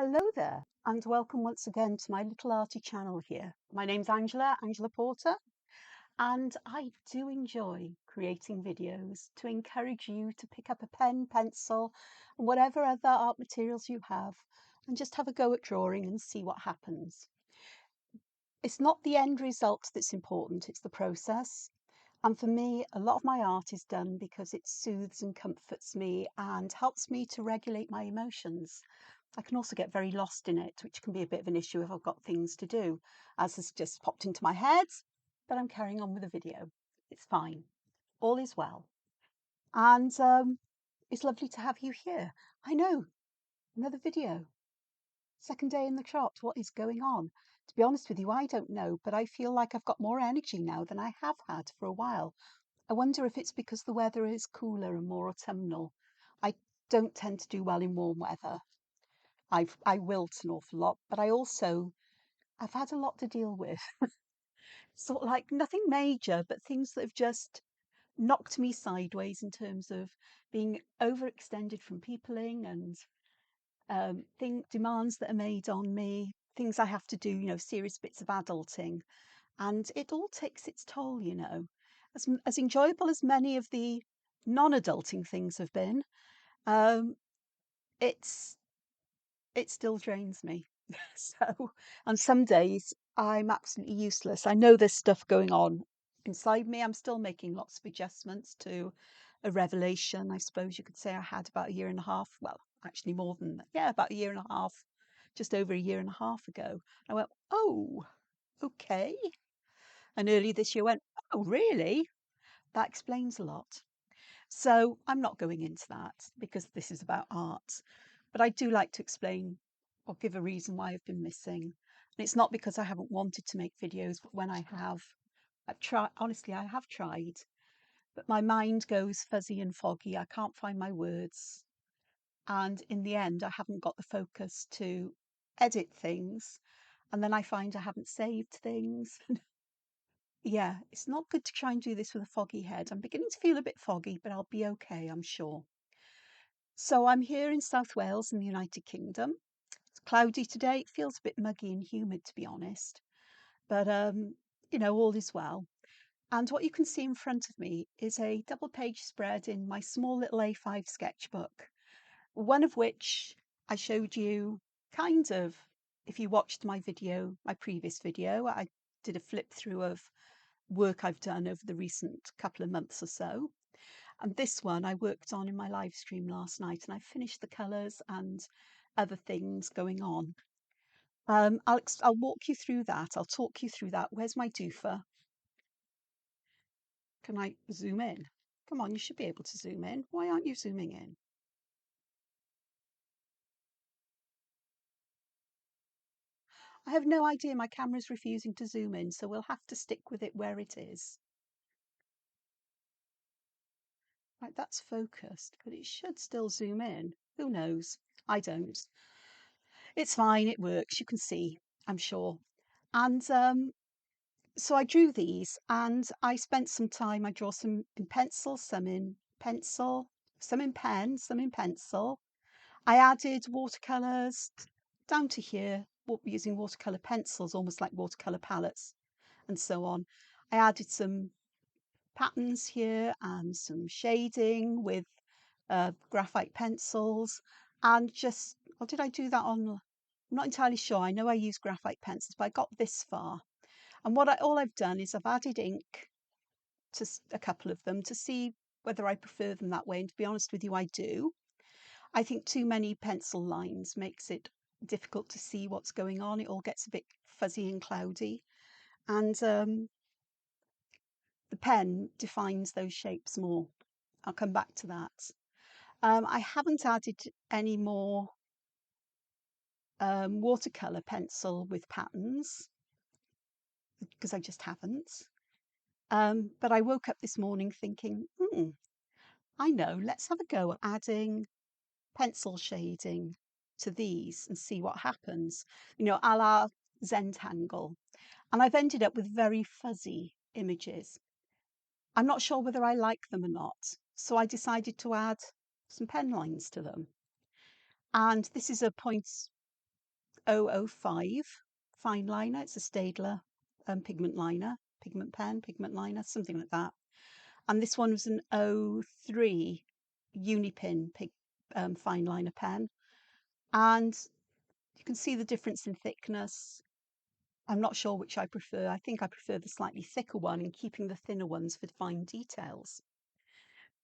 Hello there, and welcome once again to my little arty channel here. My name's Angela Porter, and I do enjoy creating videos to encourage you to pick up a pen, pencil, and whatever other art materials you have, and just have a go at drawing and see what happens. It's not the end result that's important, it's the process. And for me, a lot of my art is done because it soothes and comforts me and helps me to regulate my emotions. I can also get very lost in it, which can be a bit of an issue if I've got things to do, as has just popped into my head, but I'm carrying on with the video. It's fine. All is well. And it's lovely to have you here. I know, another video. Second day in the shops. What is going on? To be honest with you, I don't know, but I feel like I've got more energy now than I have had for a while. I wonder if it's because the weather is cooler and more autumnal. I don't tend to do well in warm weather. I wilt an awful lot, but I've had a lot to deal with. Sort of like nothing major, but things that have just knocked me sideways in terms of being overextended from peopling and demands that are made on me, things I have to do, serious bits of adulting. And it all takes its toll. As enjoyable as many of the non-adulting things have been, um, it's it still drains me. So, on some days I'm absolutely useless. I know there's stuff going on inside me. I'm still making lots of adjustments to a revelation, I suppose you could say I had about a year and a half. Well, actually more than that. Yeah, about a year and a half, just over a year and a half ago. I went, oh, okay. And early this year went, oh, really? That explains a lot. So I'm not going into that because this is about art. But I do like to explain or give a reason why I've been missing. And it's not because I haven't wanted to make videos, but when I've tried, honestly, I have tried, but my mind goes fuzzy and foggy. I can't find my words. And in the end, I haven't got the focus to edit things. And then I find I haven't saved things. Yeah, it's not good to try and do this with a foggy head. I'm beginning to feel a bit foggy, but I'll be okay, I'm sure. So I'm here in South Wales in the United Kingdom. It's cloudy today. It feels a bit muggy and humid, to be honest. But, all is well. And what you can see in front of me is a double page spread in my small little A5 sketchbook, one of which I showed you kind of, if you watched my previous video, I did a flip through of work I've done over the recent couple of months or so. And this one I worked on in my live stream last night, and I finished the colours and other things going on. I'll walk you through that. I'll talk you through that. Where's my doofer? Can I zoom in? Come on, you should be able to zoom in. Why aren't you zooming in? I have no idea. My camera's refusing to zoom in, so we'll have to stick with it where it is. Right, that's focused, but it should still zoom in. Who knows? I don't. It's fine, it works. You can see, I'm sure. And so I drew these and I spent some time. I draw some in pencil, some in pencil, some in pen, some in pencil. I added watercolours down to here, using watercolour pencils, almost like watercolour palettes and so on. I added some patterns here and some shading with graphite pencils and just, or did I do that on? I'm not entirely sure. I know I use graphite pencils, but I got this far. And all I've done is I've added ink to a couple of them to see whether I prefer them that way. And to be honest with you, I do. I think too many pencil lines makes it difficult to see what's going on. It all gets a bit fuzzy and cloudy. And the pen defines those shapes more. I'll come back to that. I haven't added any more watercolour pencil with patterns because I just haven't. But I woke up this morning thinking, I know, let's have a go at adding pencil shading to these and see what happens, a la Zentangle. And I've ended up with very fuzzy images. I'm not sure whether I like them or not. So I decided to add some pen lines to them. And this is a point 005 fine liner. It's a Staedtler pigment pen, pigment liner, something like that. And this one was an 03 Unipin fine liner pen. And you can see the difference in thickness. I'm not sure which I prefer. I think I prefer the slightly thicker one and keeping the thinner ones for fine details.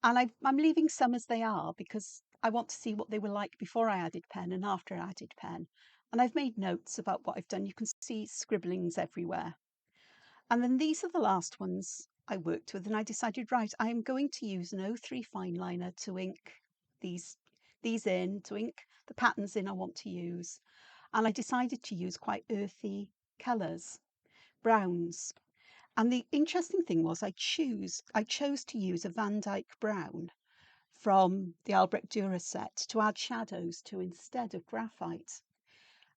And I'm leaving some as they are because I want to see what they were like before I added pen and after I added pen. And I've made notes about what I've done. You can see scribblings everywhere. And then these are the last ones I worked with, and I decided, right, I am going to use an 03 fine liner to ink these in, to ink the patterns in I want to use. And I decided to use quite earthy colours, browns. And the interesting thing was I chose to use a Van Dyke brown from the Albrecht Dürer set to add shadows to instead of graphite.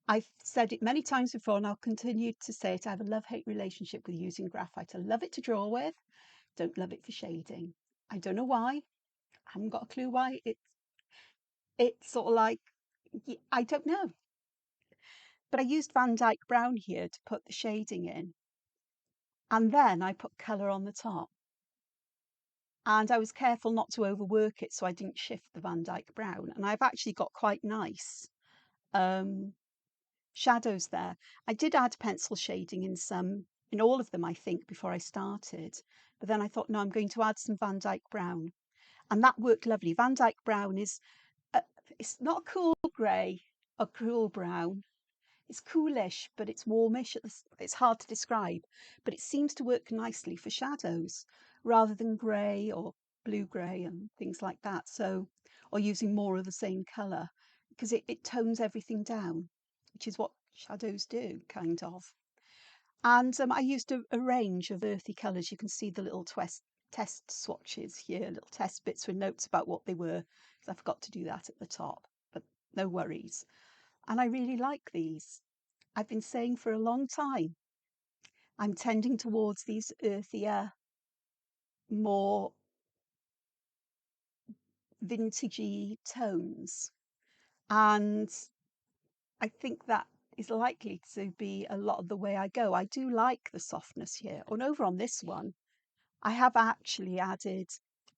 I've said it many times before and I'll continue to say it. I have a love-hate relationship with using graphite. I love it to draw with, don't love it for shading. I don't know why. I haven't got a clue why. It's sort of like, I don't know. But I used Van Dyke brown here to put the shading in. And then I put colour on the top. And I was careful not to overwork it so I didn't shift the Van Dyke brown. And I've actually got quite nice shadows there. I did add pencil shading in all of them, I think, before I started. But then I thought, no, I'm going to add some Van Dyke brown. And that worked lovely. Van Dyke brown it's not a cool grey or cool brown. It's coolish, but it's warmish. It's hard to describe, but it seems to work nicely for shadows rather than grey or blue-grey and things like that. So, or using more of the same colour because it tones everything down, which is what shadows do, kind of. And I used a range of earthy colours. You can see the little test swatches here, little test bits with notes about what they were, because I forgot to do that at the top, but no worries. And I really like these. I've been saying for a long time, I'm tending towards these earthier, more vintagey tones. And I think that is likely to be a lot of the way I go. I do like the softness here. And over on this one, I have actually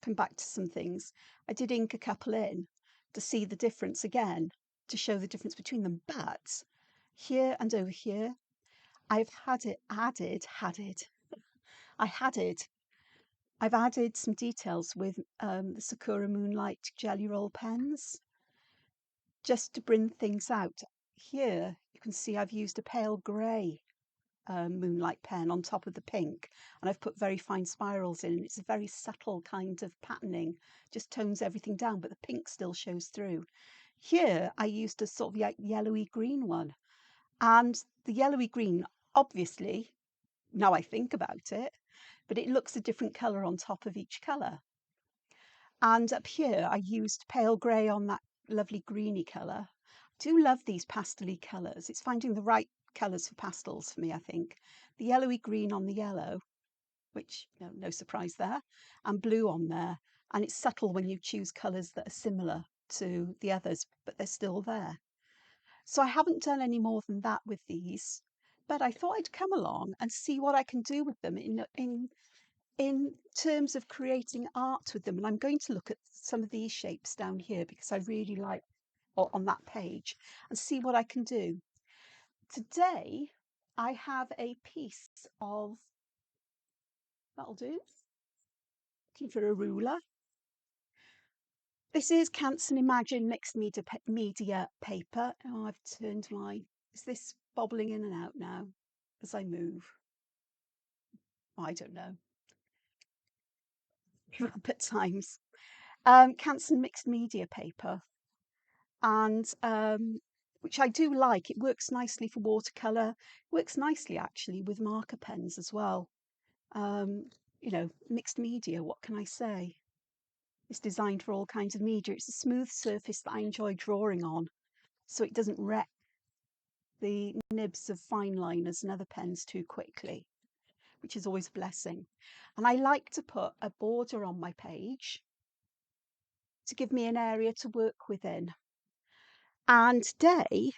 come back to some things. I did ink a couple in to see the difference again, to show the difference between them. But here and over here, I've added some details with the Sakura Moonlight Jelly Roll pens, just to bring things out. Here, you can see I've used a pale grey Moonlight pen on top of the pink, and I've put very fine spirals in. It's a very subtle kind of patterning, just tones everything down, but the pink still shows through. Here, I used a sort of yellowy green one, and the yellowy green, obviously, now I think about it, but it looks a different colour on top of each colour. And up here, I used pale grey on that lovely greeny colour. I do love these pastel-y colours. It's finding the right colours for pastels for me, I think. The yellowy green on the yellow, which, no surprise there, and blue on there. And it's subtle when you choose colours that are similar to the others, but they're still there. So I haven't done any more than that with these, but I thought I'd come along and see what I can do with them in terms of creating art with them. And I'm going to look at some of these shapes down here because I really like, or on that page, and see what I can do. Today, I have a piece of, that'll do, looking for a ruler. This is Canson Imagine mixed media paper. Oh, I've turned is this bobbling in and out now as I move? I don't know. Up at times. Canson mixed media paper, and which I do like. It works nicely for watercolour. It works nicely actually with marker pens as well. Mixed media, what can I say? It's designed for all kinds of media. It's a smooth surface that I enjoy drawing on, so it doesn't wreck the nibs of fine liners and other pens too quickly, which is always a blessing. And I like to put a border on my page to give me an area to work within. And today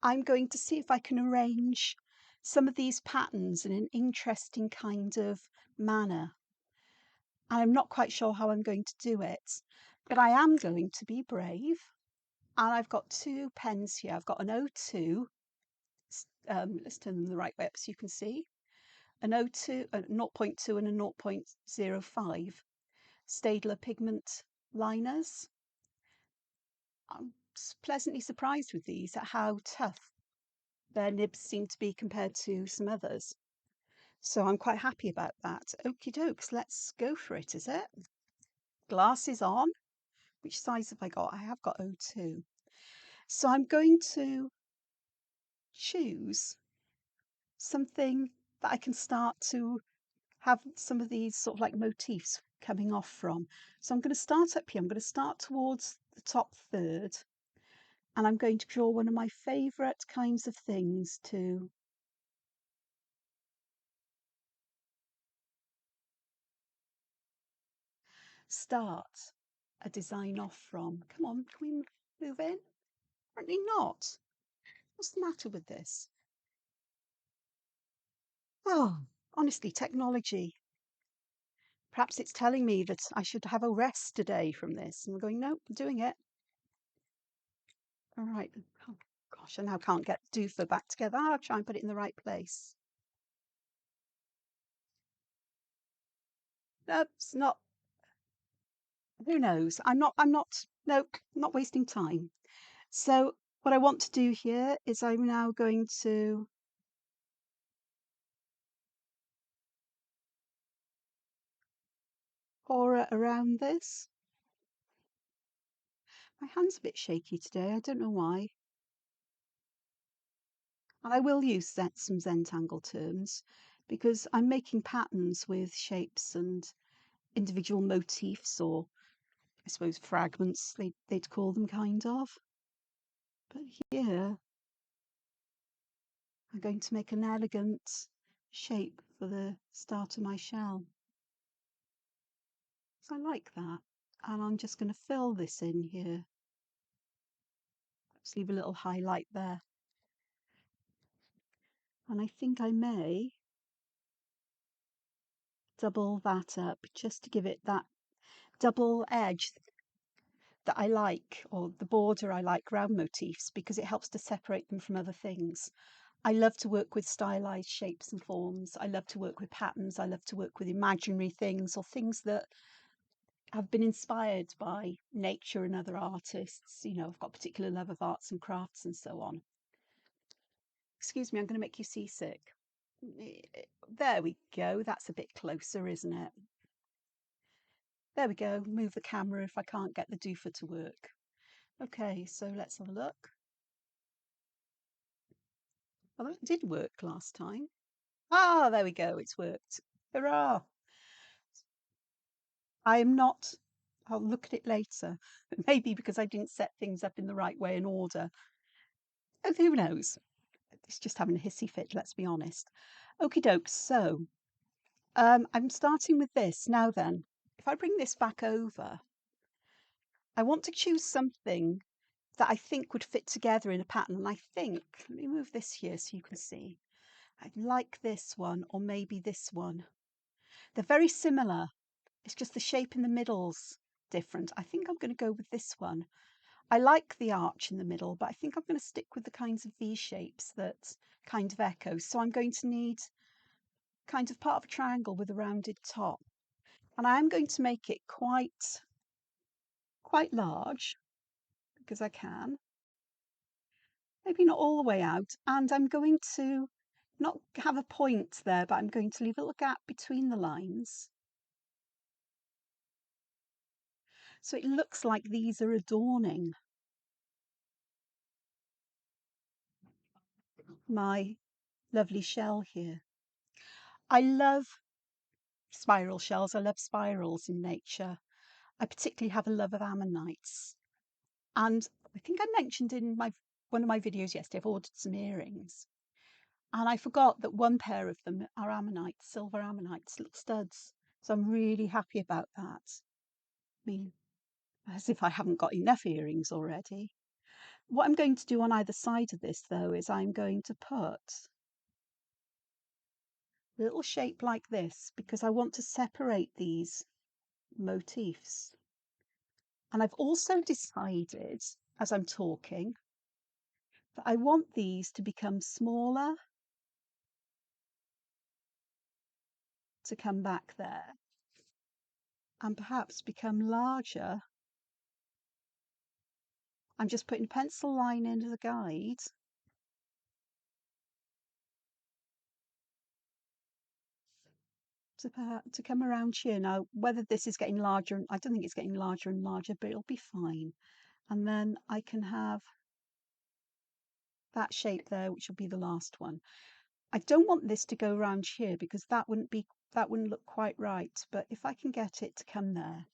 I'm going to see if I can arrange some of these patterns in an interesting kind of manner. I'm not quite sure how I'm going to do it, but I am going to be brave. And I've got two pens here. I've got an O2, let's turn them the right way up so you can see, an O2, a 0.2 and a 0.05 Staedtler pigment liners. I'm pleasantly surprised with these at how tough their nibs seem to be compared to some others. So I'm quite happy about that. Okie dokes, let's go for it, is it? Glasses on. Which size have I got? I have got O2. So I'm going to choose something that I can start to have some of these sort of like motifs coming off from. So I'm going to start up here. I'm going to start towards the top third, and I'm going to draw one of my favourite kinds of things to start a design off from. Come on, can we move in? Apparently not. What's the matter with this? Oh, honestly, technology. Perhaps it's telling me that I should have a rest today from this. And I'm going, nope, I'm doing it. All right. Oh, gosh, I now can't get Doofer back together. I'll try and put it in the right place. Nope, it's not. Who knows? Nope, I'm not wasting time. So what I want to do here is I'm now going to aura around this. My hand's a bit shaky today. I don't know why. And I will use some Zentangle terms because I'm making patterns with shapes and individual motifs, or I suppose fragments they'd call them, kind of. But here I'm going to make an elegant shape for the start of my shell. So I like that. And I'm just going to fill this in here. Just leave a little highlight there. And I think I may double that up just to give it that double edge that I like, or the border I like round motifs, because it helps to separate them from other things. I love to work with stylized shapes and forms. I love to work with patterns. I love to work with imaginary things, or things that have been inspired by nature and other artists. You know, I've got a particular love of arts and crafts and so on. Excuse me, I'm going to make you seasick. There we go. That's a bit closer, isn't it? There we go. Move the camera if I can't get the doofer to work. Okay, so let's have a look. Well, that did work last time. Ah, there we go. It's worked. Hurrah! I'm not. I'll look at it later. Maybe because I didn't set things up in the right way and order. And who knows? It's just having a hissy fit, let's be honest. Okie doke. So I'm starting with this. Now then, if I bring this back over, I want to choose something that I think would fit together in a pattern. And I think, let me move this here so you can see. I'd like this one, or maybe this one. They're very similar. It's just the shape in the middle's different. I think I'm going to go with this one. I like the arch in the middle, but I think I'm going to stick with the kinds of V shapes that kind of echo. So I'm going to need kind of part of a triangle with a rounded top. And I am going to make it quite large, because I can. Maybe not all the way out. And I'm going to not have a point there, but I'm going to leave a little gap between the lines. So it looks like these are adorning my lovely shell here. I love spiral shells. I love spirals in nature. I particularly have a love of ammonites. And I think I mentioned in one of my videos yesterday, I've ordered some earrings. And I forgot that one pair of them are ammonites, silver ammonites, little studs. So I'm really happy about that. I mean, as if I haven't got enough earrings already. What I'm going to do on either side of this, though, is I'm going to put a little shape like this because I want to separate these motifs. And I've also decided, as I'm talking, that I want these to become smaller, to come back there, and perhaps become larger. I'm just putting a pencil line into the guide to come around here. Now, whether this is getting larger, I don't think it's getting larger and larger, but it'll be fine. And then I can have that shape there, which will be the last one. I don't want this to go around here because that wouldn't look quite right. But if I can get it to come there.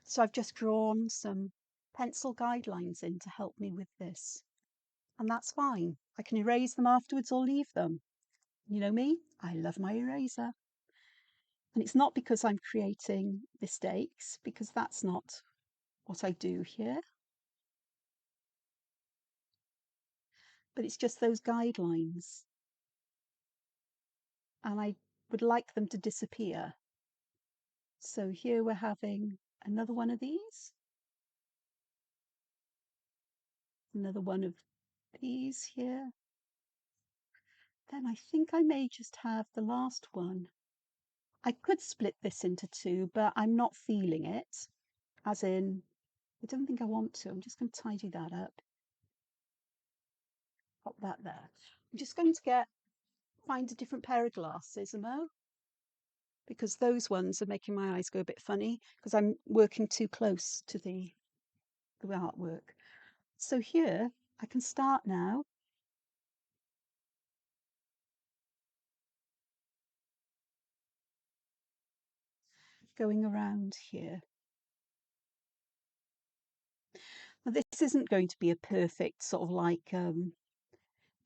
So I've just drawn some pencil guidelines in to help me with this. And that's fine. I can erase them afterwards or leave them. You know me, I love my eraser. And it's not because I'm creating mistakes, because that's not what I do here. But it's just those guidelines. And I would like them to disappear. So here we're having another one of these. Another one of these here. Then I think I may just have the last one. I could split this into two, but I'm not feeling it. As in, I don't think I want to. I'm just going to tidy that up. Pop that there. I'm just going to find a different pair of glasses, Amo, because those ones are making my eyes go a bit funny because I'm working too close to the artwork. So here I can start now. Going around here. Now, this isn't going to be a perfect sort of like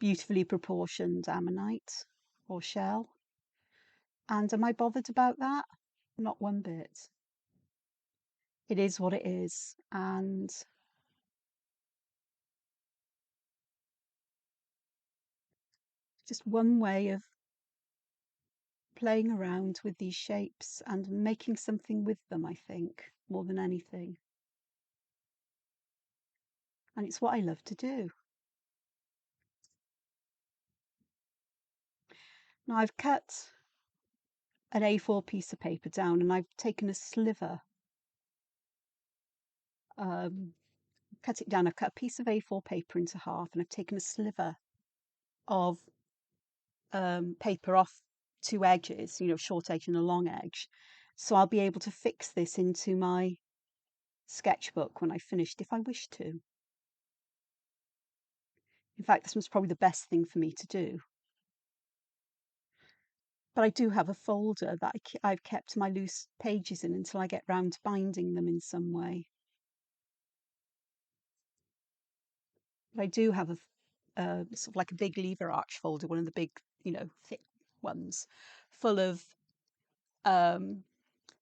beautifully proportioned ammonite or shell. And am I bothered about that? Not one bit. It is what it is. And just one way of playing around with these shapes and making something with them, I think, more than anything. And it's what I love to do. Now I've cut an A4 piece of paper down and I've taken a sliver, cut it down. I've cut a piece of A4 paper into half and I've taken a sliver of paper off two edges, short edge and a long edge. So I'll be able to fix this into my sketchbook when I've finished if I wish to. In fact, this was probably the best thing for me to do. But I do have a folder that I've kept my loose pages in until I get round to binding them in some way. But I do have a sort of like a big lever arch folder, one of the big, thick ones, full of,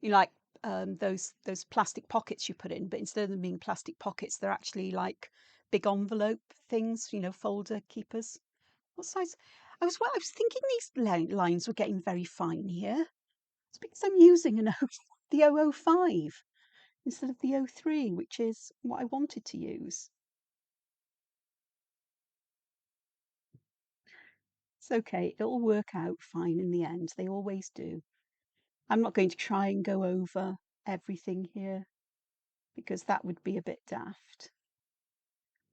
like those plastic pockets you put in. But instead of them being plastic pockets, they're actually like big envelope things, folder keepers. What size? I was thinking these lines were getting very fine here. It's because I'm using the 005 instead of the 03, which is what I wanted to use. It's okay, it'll work out fine in the end. They always do. I'm not going to try and go over everything here because that would be a bit daft.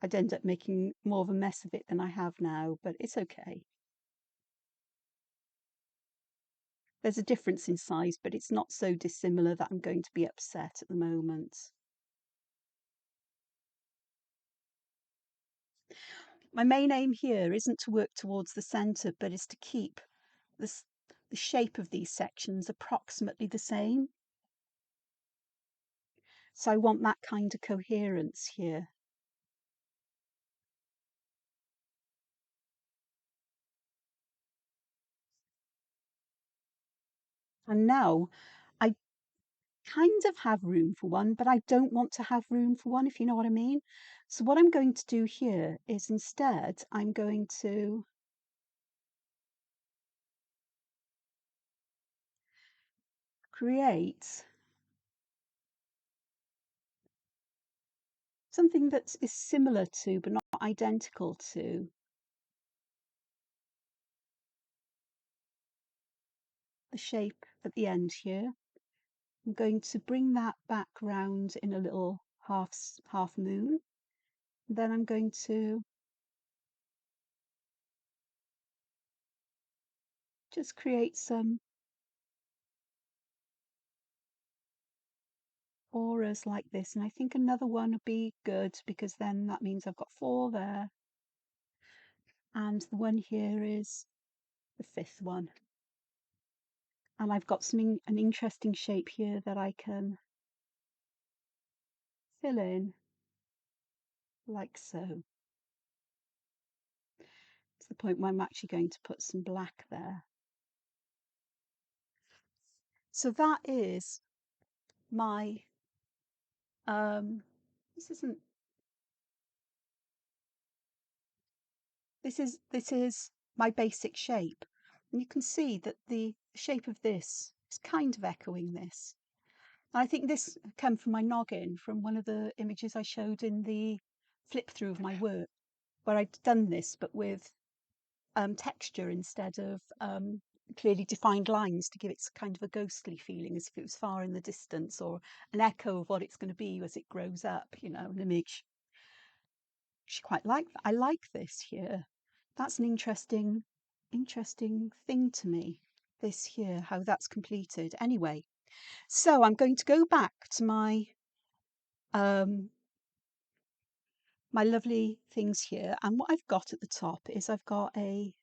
I'd end up making more of a mess of it than I have now, but it's okay. There's a difference in size, but it's not so dissimilar that I'm going to be upset at the moment. My main aim here isn't to work towards the centre, but is to keep the shape of these sections approximately the same. So I want that kind of coherence here. And now kind of have room for one, but I don't want to have room for one, if you know what I mean. So what I'm going to do here is instead I'm going to create something that is similar to, but not identical to, the shape at the end here. I'm going to bring that back round in a little half moon. Then I'm going to just create some auras like this. And I think another one would be good because then that means I've got 4 there. And the one here is the 5th one. And I've got an interesting shape here that I can fill in like so. To the point where I'm actually going to put some black there. So that is my, this is my basic shape. And you can see that the shape of this is kind of echoing this. And I think this came from my noggin, from one of the images I showed in the flip through of my work, where I'd done this, but with texture instead of clearly defined lines to give it kind of a ghostly feeling, as if it was far in the distance or an echo of what it's going to be as it grows up, you know, an image. She quite like that. I like this here. That's an interesting thing to me, this here, how that's completed. Anyway, so I'm going to go back to my my lovely things here, and what I've got at the top is I've got a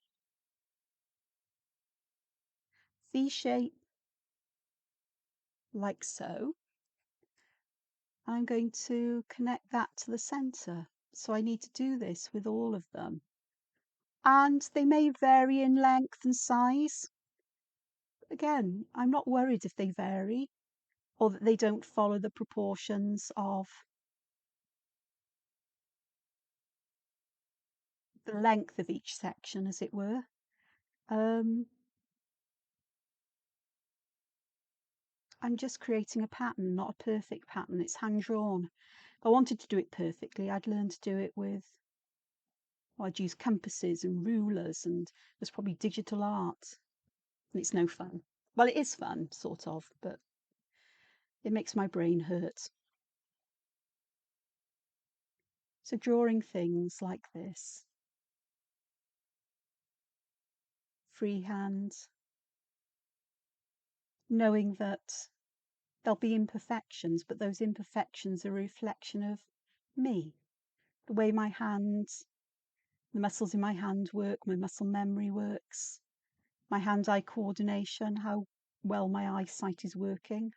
V shape like so. I'm going to connect that to the center. So I need to do this with all of them. And they may vary in length and size. Again, I'm not worried if they vary or that they don't follow the proportions of the length of each section, as it were. I'm just creating a pattern, not a perfect pattern. It's hand-drawn. If I wanted to do it perfectly, I'd learn to do it with, well, I'd use compasses and rulers, and there's probably digital art, and it's no fun. Well, it is fun, sort of, but it makes my brain hurt. So drawing things like this, freehand, knowing that there'll be imperfections, but those imperfections are a reflection of me, the way my hands, the muscles in my hand work, my muscle memory works, my hand-eye coordination, how well my eyesight is working,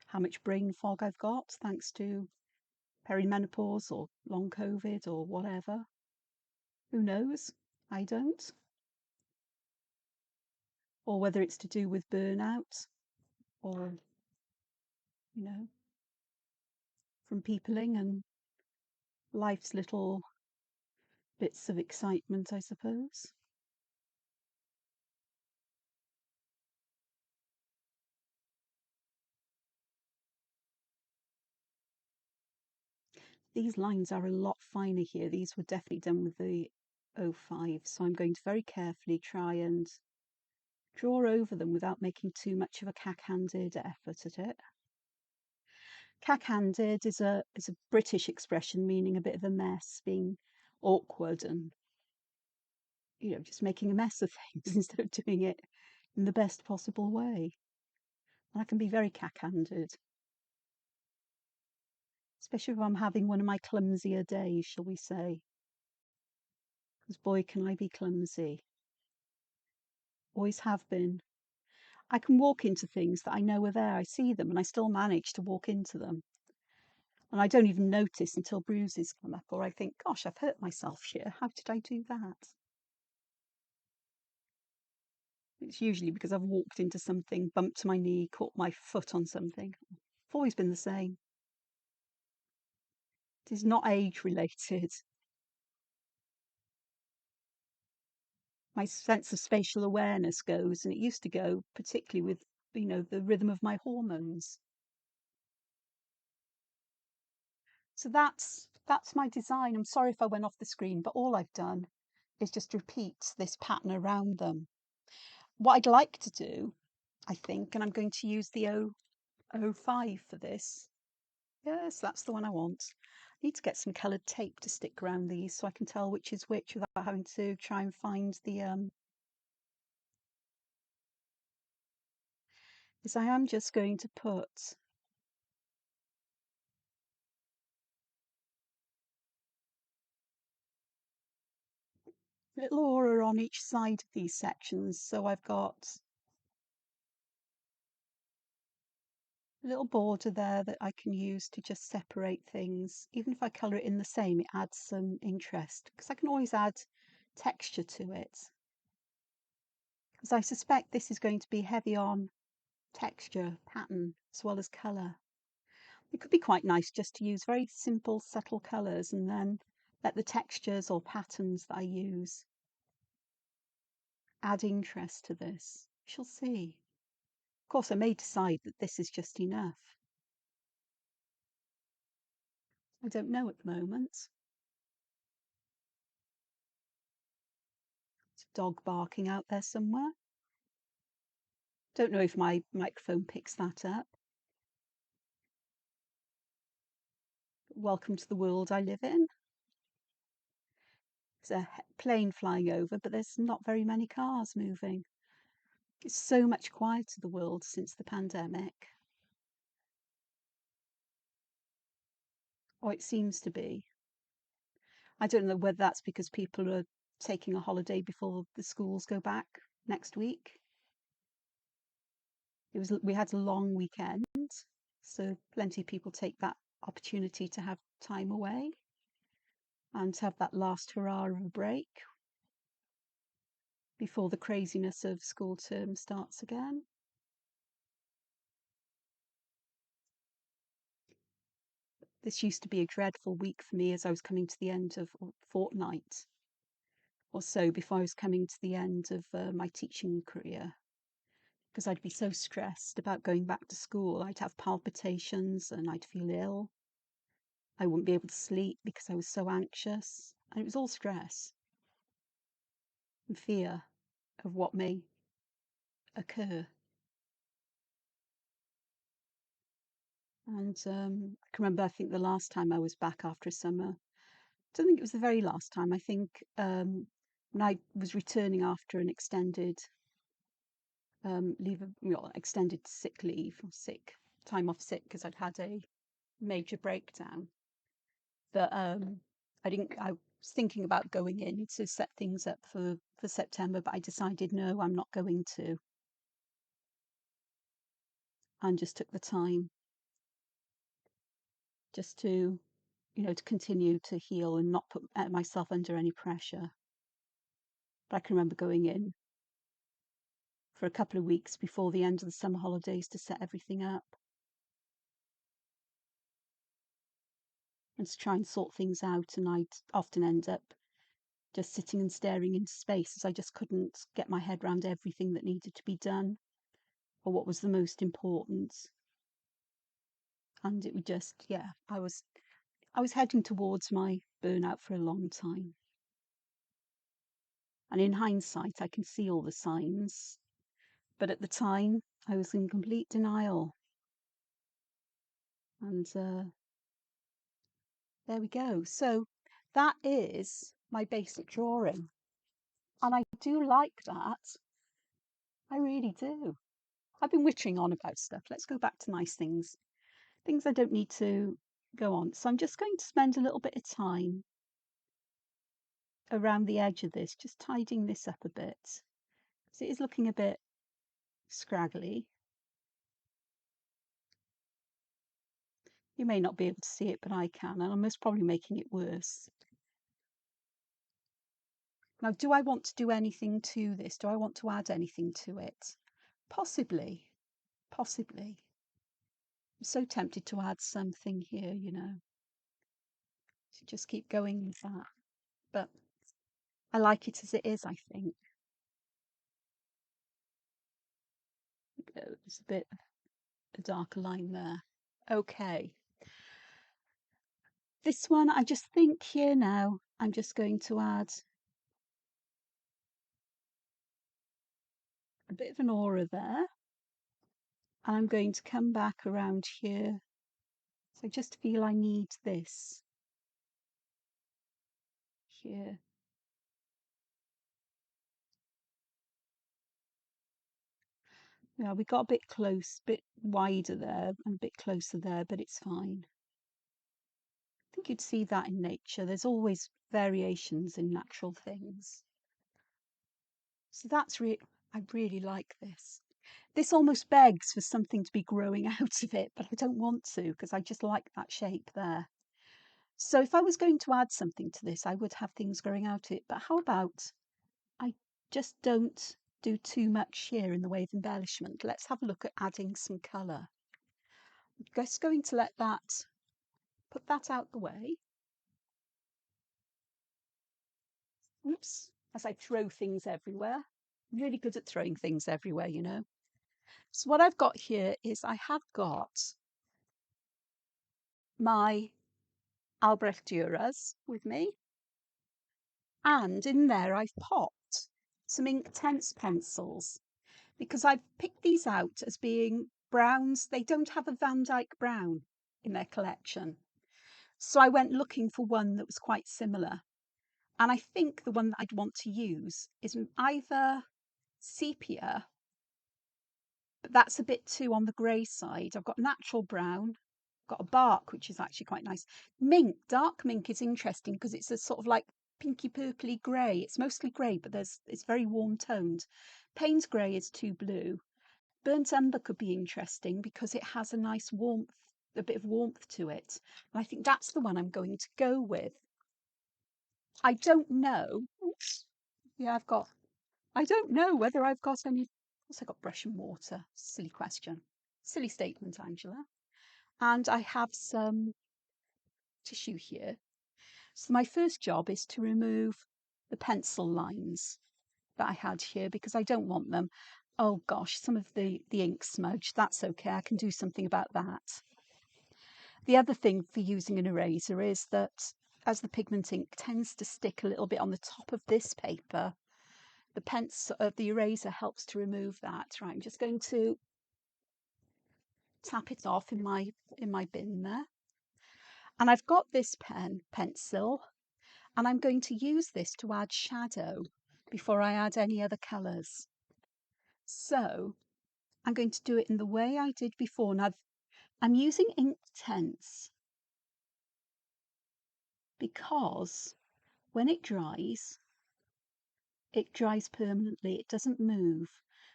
how much brain fog I've got thanks to perimenopause or long COVID or whatever. Who knows? I don't. Or whether it's to do with burnout or, you know, from peopling and life's little bits of excitement, I suppose. These lines are a lot finer here. These were definitely done with the 05, so I'm going to very carefully try and draw over them without making too much of a cack-handed effort at it. Cack-handed is a British expression meaning a bit of a mess, being awkward and, you know, just making a mess of things instead of doing it in the best possible way. And I can be very cack-handed, especially if I'm having one of my clumsier days, shall we say. Because boy, can I be clumsy. Always have been. I can walk into things that I know are there. I see them and I still manage to walk into them. And I don't even notice until bruises come up, or I think, gosh, I've hurt myself here. How did I do that? It's usually because I've walked into something, bumped my knee, caught my foot on something. It's always been the same. It is not age related. My sense of spatial awareness goes, and it used to go particularly with, the rhythm of my hormones. So that's my design. I'm sorry if I went off the screen, but all I've done is just repeat this pattern around them. What I'd like to do, I think, and I'm going to use the 005 for this. Yes, that's the one I want. I need to get some coloured tape to stick around these so I can tell which is which without having to try and find the is I am just going to put little aura on each side of these sections. So I've got a little border there that I can use to just separate things. Even if I colour it in the same, it adds some interest because I can always add texture to it. Because I suspect this is going to be heavy on texture, pattern, as well as colour. It could be quite nice just to use very simple, subtle colours and then let the textures or patterns that I use add interest to this. We shall see. Of course, I may decide that this is just enough. I don't know at the moment. There's a dog barking out there somewhere. Don't know if my microphone picks that up. Welcome to the world I live in. There's a plane flying over, but there's not very many cars moving. It's so much quieter, the world, since the pandemic. Or it seems to be. I don't know whether that's because people are taking a holiday before the schools go back next week. We had a long weekend, so plenty of people take that opportunity to have time away and to have that last hurrah of a break before the craziness of school term starts again. This used to be a dreadful week for me as I was coming to the end of a fortnight or so before I was coming to the end of my teaching career, because I'd be so stressed about going back to school. I'd have palpitations and I'd feel ill. I wouldn't be able to sleep because I was so anxious. And it was all stress and fear of what may occur. And I can remember, I think the last time I was back after a summer, I don't think it was the very last time. I think when I was returning after an extended extended sick leave or time off sick because I'd had a major breakdown. That I was thinking about going in to set things up for September, but I decided no, I'm not going to, and just took the time just to to continue to heal and not put myself under any pressure. But I can remember going in for a couple of weeks before the end of the summer holidays to set everything up and to try and sort things out. And I'd often end up just sitting and staring into space as I just couldn't get my head around everything that needed to be done or what was the most important. And it would just, yeah, I was heading towards my burnout for a long time. And in hindsight, I can see all the signs. But at the time, I was in complete denial. And there we go. So that is my basic drawing. And I do like that. I really do. I've been wittering on about stuff. Let's go back to nice things. Things I don't need to go on. So I'm just going to spend a little bit of time around the edge of this, just tidying this up a bit. Because it is looking a bit scraggly. You may not be able to see it, but I can, and I'm most probably making it worse. Now, do I want to do anything to this? Do I want to add anything to it? Possibly, possibly. I'm so tempted to add something here, you know, to just keep going with that. But I like it as it is, I think. There's a bit a darker line there. Okay. This one, I just think here now, I'm just going to add a bit of an aura there. And I'm going to come back around here. So I just feel I need this here. Yeah, we got a bit close, a bit wider there and a bit closer there, but it's fine. I think you'd see that in nature. There's always variations in natural things. So that's I really like this. This almost begs for something to be growing out of it, but I don't want to because I just like that shape there. So if I was going to add something to this, I would have things growing out of it. But how about I just don't do too much here in the way of embellishment? Let's have a look at adding some colour. I'm just going to let that, put that out the way. Oops, as I throw things everywhere. I'm really good at throwing things everywhere, you know. So what I've got here is I have got my Albrecht Dürer with me. And in there I've popped some Inktense pencils because I've picked these out as being browns. They don't have a Van Dyke brown in their collection. So I went looking for one that was quite similar. And I think the one that I'd want to use is either sepia, but that's a bit too on the grey side. I've got natural brown, got a bark, which is actually quite nice. Mink, dark mink is interesting because it's a sort of like pinky purpley grey. It's mostly grey, but it's very warm toned. Payne's grey is too blue. Burnt umber could be interesting because it has a nice warmth, a bit of warmth to it. And I think that's the one I'm going to go with. I don't know. Oops. Yeah, I don't know whether I've got any. Also got brush and water. Silly question. Silly statement, Angela. And I have some tissue here. So my first job is to remove the pencil lines that I had here because I don't want them. Oh gosh, some of the ink smudge. That's okay. I can do something about that. The other thing for using an eraser is that as the pigment ink tends to stick a little bit on the top of this paper, the pencil of the eraser helps to remove that. Right, I'm just going to tap it off in my bin there. And I've got this pencil, and I'm going to use this to add shadow before I add any other colours. So I'm going to do it in the way I did before. Now I'm using Inktense because when it dries permanently. It doesn't move.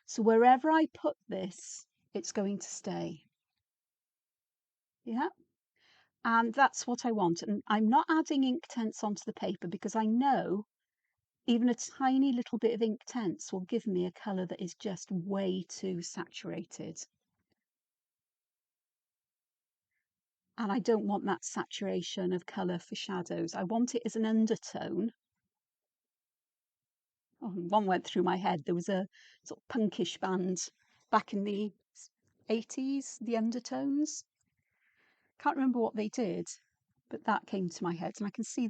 So wherever I put this, it's going to stay. Yeah. And that's what I want. And I'm not adding Inktense onto the paper because I know even a tiny little bit of Inktense will give me a colour that is just way too saturated. And I don't want that saturation of colour for shadows. I want it as an undertone. Oh, one went through my head. There was a sort of punkish band back in the 80s, the Undertones. Can't remember what they did, but that came to my head, and I can see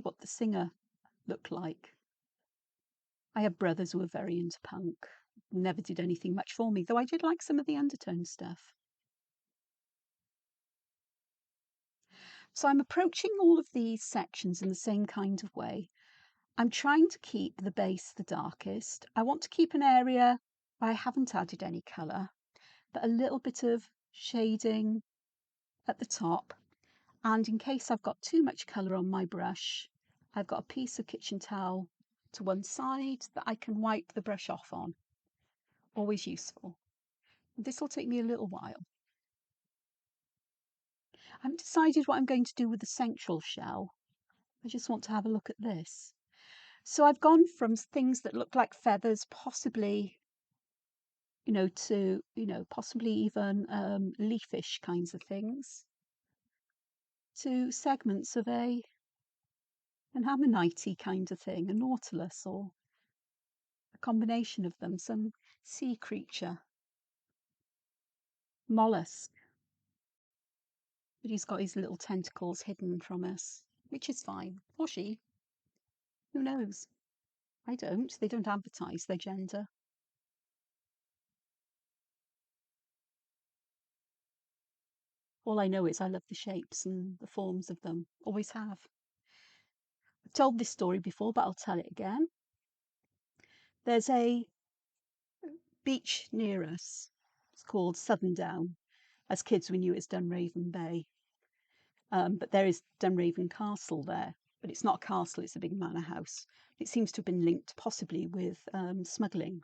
what the singer looked like. I had brothers who were very into punk. Never did anything much for me, though I did like some of the Undertone stuff. So I'm approaching all of these sections in the same kind of way. I'm trying to keep the base the darkest. I want to keep an area where I haven't added any colour, but a little bit of shading at the top. And in case I've got too much colour on my brush, I've got a piece of kitchen towel to one side that I can wipe the brush off on. Always useful. This will take me a little while. I haven't decided what I'm going to do with the central shell. I just want to have a look at this. So I've gone from things that look like feathers, possibly, to, possibly even leafish kinds of things, to segments of an ammonite kind of thing, a nautilus or a combination of them, some sea creature, mollusk. But he's got his little tentacles hidden from us, which is fine. Or she. Who knows? I don't. They don't advertise their gender. All I know is I love the shapes and the forms of them. Always have. I've told this story before, but I'll tell it again. There's a beach near us. It's called Southern Down. As kids, we knew it as Dunraven Bay. But there is Dunraven Castle there. But it's not a castle, it's a big manor house. It seems to have been linked possibly with smuggling.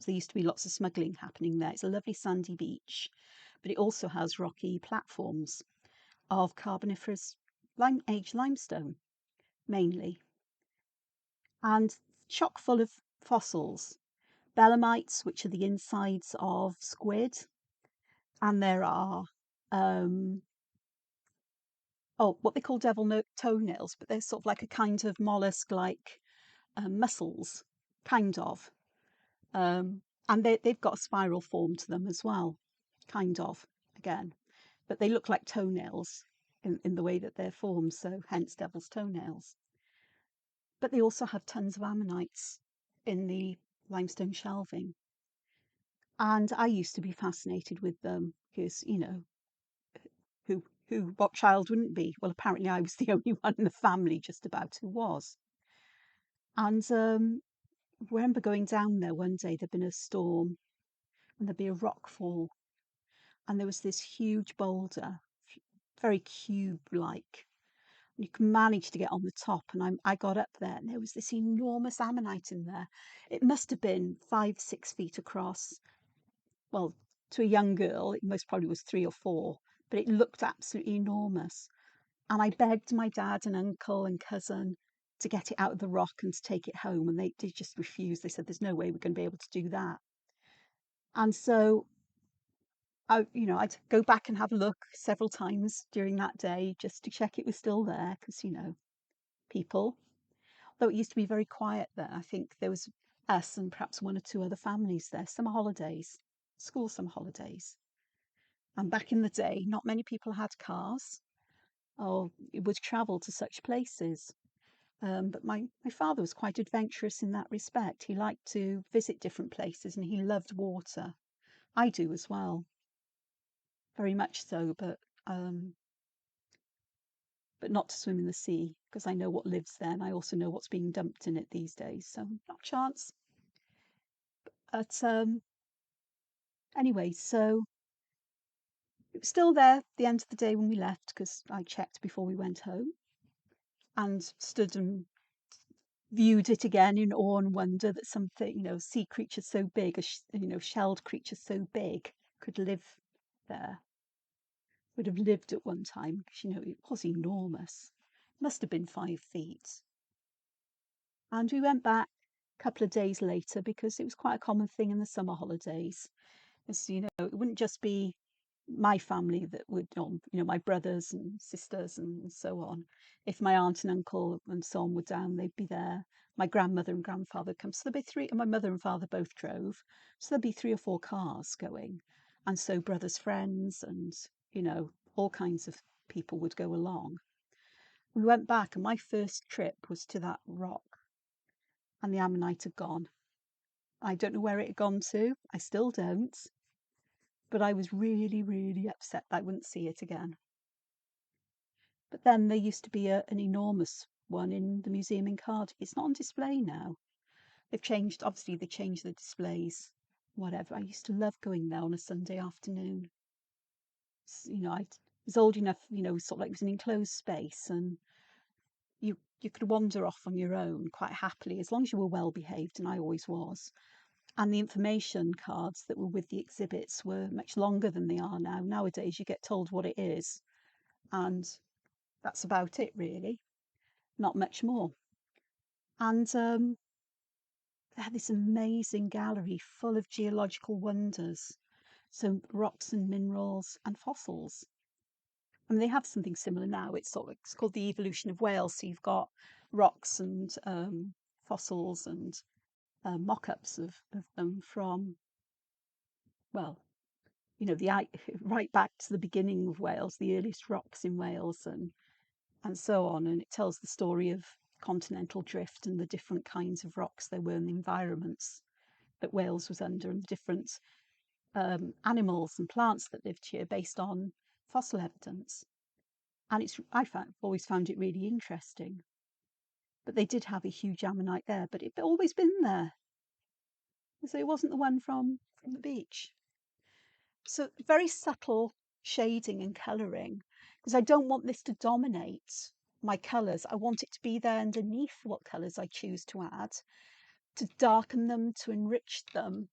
So there used to be lots of smuggling happening there. It's a lovely sandy beach, but it also has rocky platforms of Carboniferous age limestone, mainly, and chock full of fossils. Belemnites, which are the insides of squid, and there are what they call devil toenails, but they're sort of like a kind of mollusk, like mussels, kind of. And they've got a spiral form to them as well, kind of, again. But they look like toenails in the way that they're formed, so hence devil's toenails. But they also have tons of ammonites in the limestone shelving. And I used to be fascinated with them because, what child wouldn't be? Well, apparently I was the only one in the family just about who was. And I remember going down there one day, there'd been a storm and there'd be a rock fall. And there was this huge boulder, very cube-like. You can manage to get on the top, and I got up there, and there was this enormous ammonite in there. It must have been 5, 6 feet across. Well, to a young girl, it most probably was 3 or 4, but it looked absolutely enormous. And I begged my dad and uncle and cousin to get it out of the rock and to take it home, and they just refused. They said, "There's no way we're going to be able to do that." And so I'd go back and have a look several times during that day just to check it was still there, because people. Though it used to be very quiet there. I think there was us and perhaps 1 or 2 other families there. Summer holidays, school summer holidays. And back in the day, not many people had cars or would travel to such places. But my father was quite adventurous in that respect. He liked to visit different places and he loved water. I do as well, very much so, but not to swim in the sea, because I know what lives there and I also know what's being dumped in it these days. So not a chance. But anyway, so it was still there at the end of the day when we left, because I checked before we went home and stood and viewed it again in awe and wonder that something, sea creature so big, shelled creature so big could live there, would have lived at one time, because, it was enormous. Must have been 5 feet. And we went back a couple of days later because it was quite a common thing in the summer holidays. As it wouldn't just be my family that would, my brothers and sisters and so on. If my aunt and uncle and so on were down, they'd be there. My grandmother and grandfather would come. So there'd be 3, and my mother and father both drove. So there'd be 3 or 4 cars going. And so brothers' friends and, all kinds of people would go along. We went back, and my first trip was to that rock, and the ammonite had gone. I don't know where it had gone to. I still don't. But I was really, really upset that I wouldn't see it again. But then there used to be an enormous one in the museum in Cardiff. It's not on display now. Obviously they changed the displays, whatever. I used to love going there on a Sunday afternoon. I was old enough, sort of like it was an enclosed space, and you could wander off on your own quite happily, as long as you were well behaved, and I always was. And the information cards that were with the exhibits were much longer than they are now. Nowadays, you get told what it is, and that's about it, really. Not much more. And they had this amazing gallery full of geological wonders, so rocks and minerals and fossils. I mean, they have something similar now. It's called the evolution of Wales. So you've got rocks and fossils and mock-ups of them from, well, right back to the beginning of Wales, the earliest rocks in Wales, and so on. And it tells the story of continental drift and the different kinds of rocks there were in the environments that Wales was under, and the different animals and plants that lived here based on fossil evidence. And always found it really interesting. But they did have a huge ammonite there, but it'd always been there. So it wasn't the one from the beach. So very subtle shading and colouring, because I don't want this to dominate my colours. I want it to be there underneath what colours I choose to add, to darken them, to enrich them,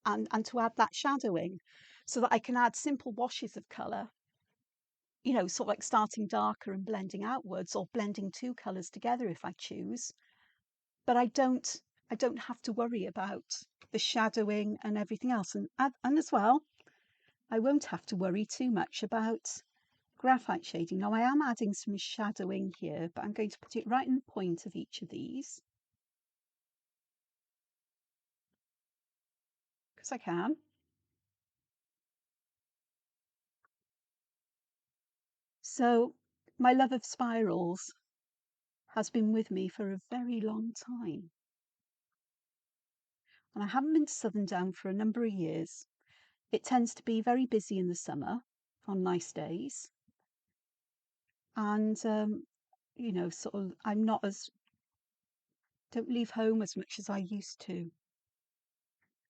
and to add that shadowing, so that I can add simple washes of colour, sort of like starting darker and blending outwards, or blending two colours together if I choose. But I don't have to worry about the shadowing and everything else. And as well, I won't have to worry too much about graphite shading. Now I am adding some shadowing here, but I'm going to put it right in the point of each of these, because I can. So my love of spirals has been with me for a very long time. And I haven't been to Southern Down for a number of years. It tends to be very busy in the summer on nice days. And, sort of, don't leave home as much as I used to.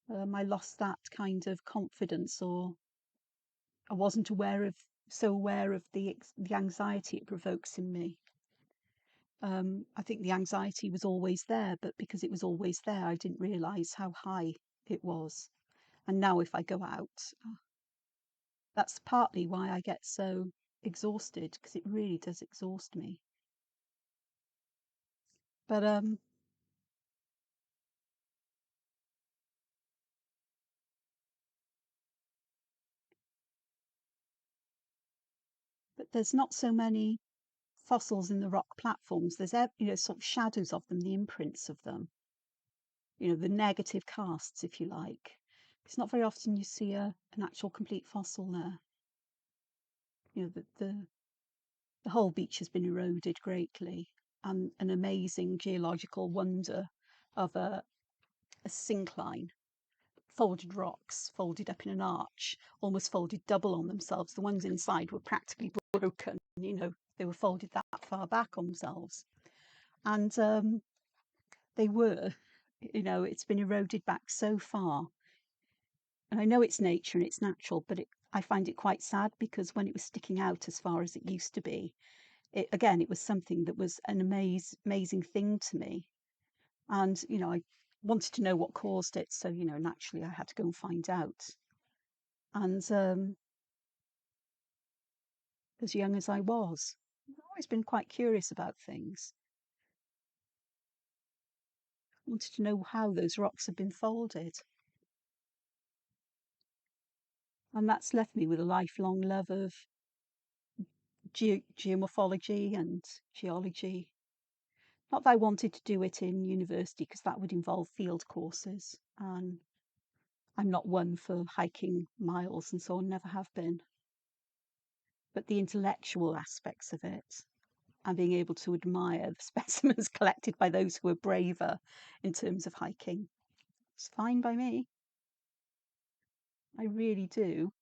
I lost that kind of confidence, or I wasn't so aware of the anxiety it provokes in me. I think the anxiety was always there, but because it was always there, I didn't realise how high it was. And now if I go out, that's partly why I get so exhausted, because it really does exhaust me. But there's not so many fossils in the rock platforms. There's sort of shadows of them, the imprints of them, the negative casts, if you like. It's not very often you see an actual complete fossil there. The whole beach has been eroded greatly, and an amazing geological wonder of a syncline, folded rocks folded up in an arch, almost folded double on themselves. The ones inside were practically broken, they were folded that far back on themselves. And they were, it's been eroded back so far. And I know it's nature and it's natural, but I find it quite sad, because when it was sticking out as far as it used to be, it was something that was an amazing thing to me. And, I wanted to know what caused it. So, naturally I had to go and find out. And as young as I was, I've always been quite curious about things. I wanted to know how those rocks had been folded. And that's left me with a lifelong love of geomorphology and geology. Not that I wanted to do it in university, because that would involve field courses, and I'm not one for hiking miles and so on, never have been. But the intellectual aspects of it, and being able to admire the specimens collected by those who are braver in terms of hiking, it's fine by me. I really do.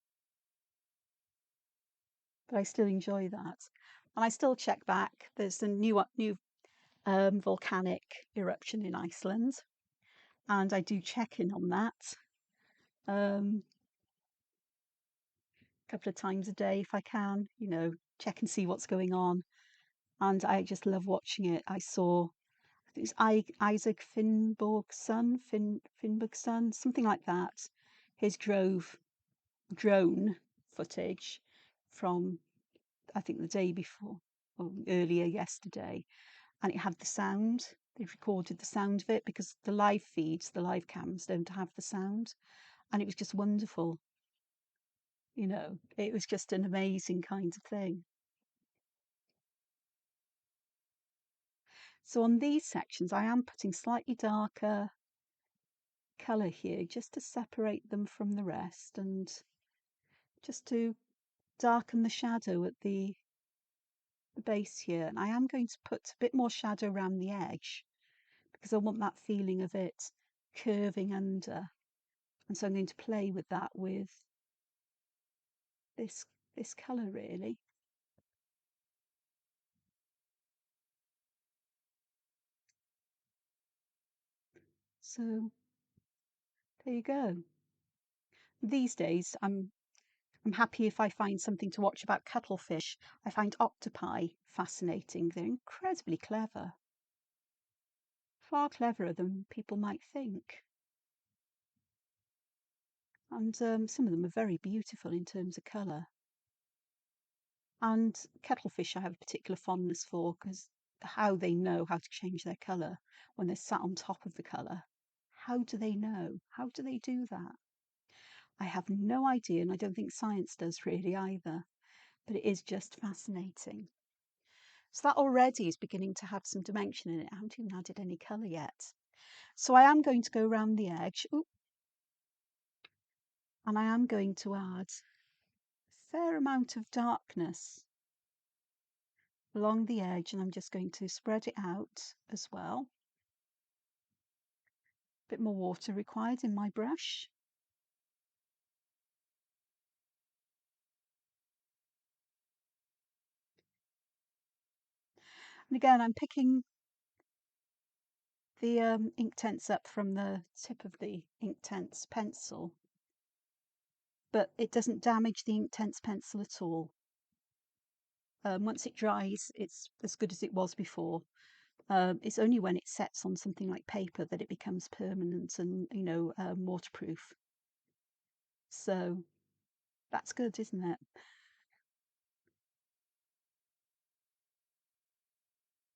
But I still enjoy that. And I still check back. There's a new volcanic eruption in Iceland, and I do check in on that a couple of times a day if I can, check and see what's going on. And I just love watching it. I saw, I think it's Isaac Finnbogason, something like that. His drone footage from, I think, the day before or earlier yesterday, and it had the they've recorded the sound of it, because the live feeds, the live cams don't have the sound. And it was just wonderful. You know, it was just an amazing kind of thing. So on these sections, I am putting slightly darker colour here just to separate them from the rest, and just to darken the shadow at the base here. And I am going to put a bit more shadow around the edge, because I want that feeling of it curving under. And so I'm going to play with that with this colour really. So there you go. These days I'm happy if I find something to watch about cuttlefish. I find octopi fascinating. They're incredibly clever. Far cleverer than people might think. And some of them are very beautiful in terms of colour. And cuttlefish I have a particular fondness for, because how they know how to change their colour when they're sat on top of the colour. How do they know? How do they do that? I have no idea, and I don't think science does really either, but it is just fascinating. So that already is beginning to have some dimension in it. I haven't even added any colour yet. So I am going to go around the edge. Ooh, and I am going to add a fair amount of darkness along the edge, and I'm just going to spread it out as well. A bit more water required in my brush. And again, I'm picking the Inktense up from the tip of the Inktense pencil, but it doesn't damage the Inktense pencil at all. Once it dries, it's as good as it was before. It's only when it sets on something like paper that it becomes permanent and, you know, waterproof. So that's good, isn't it?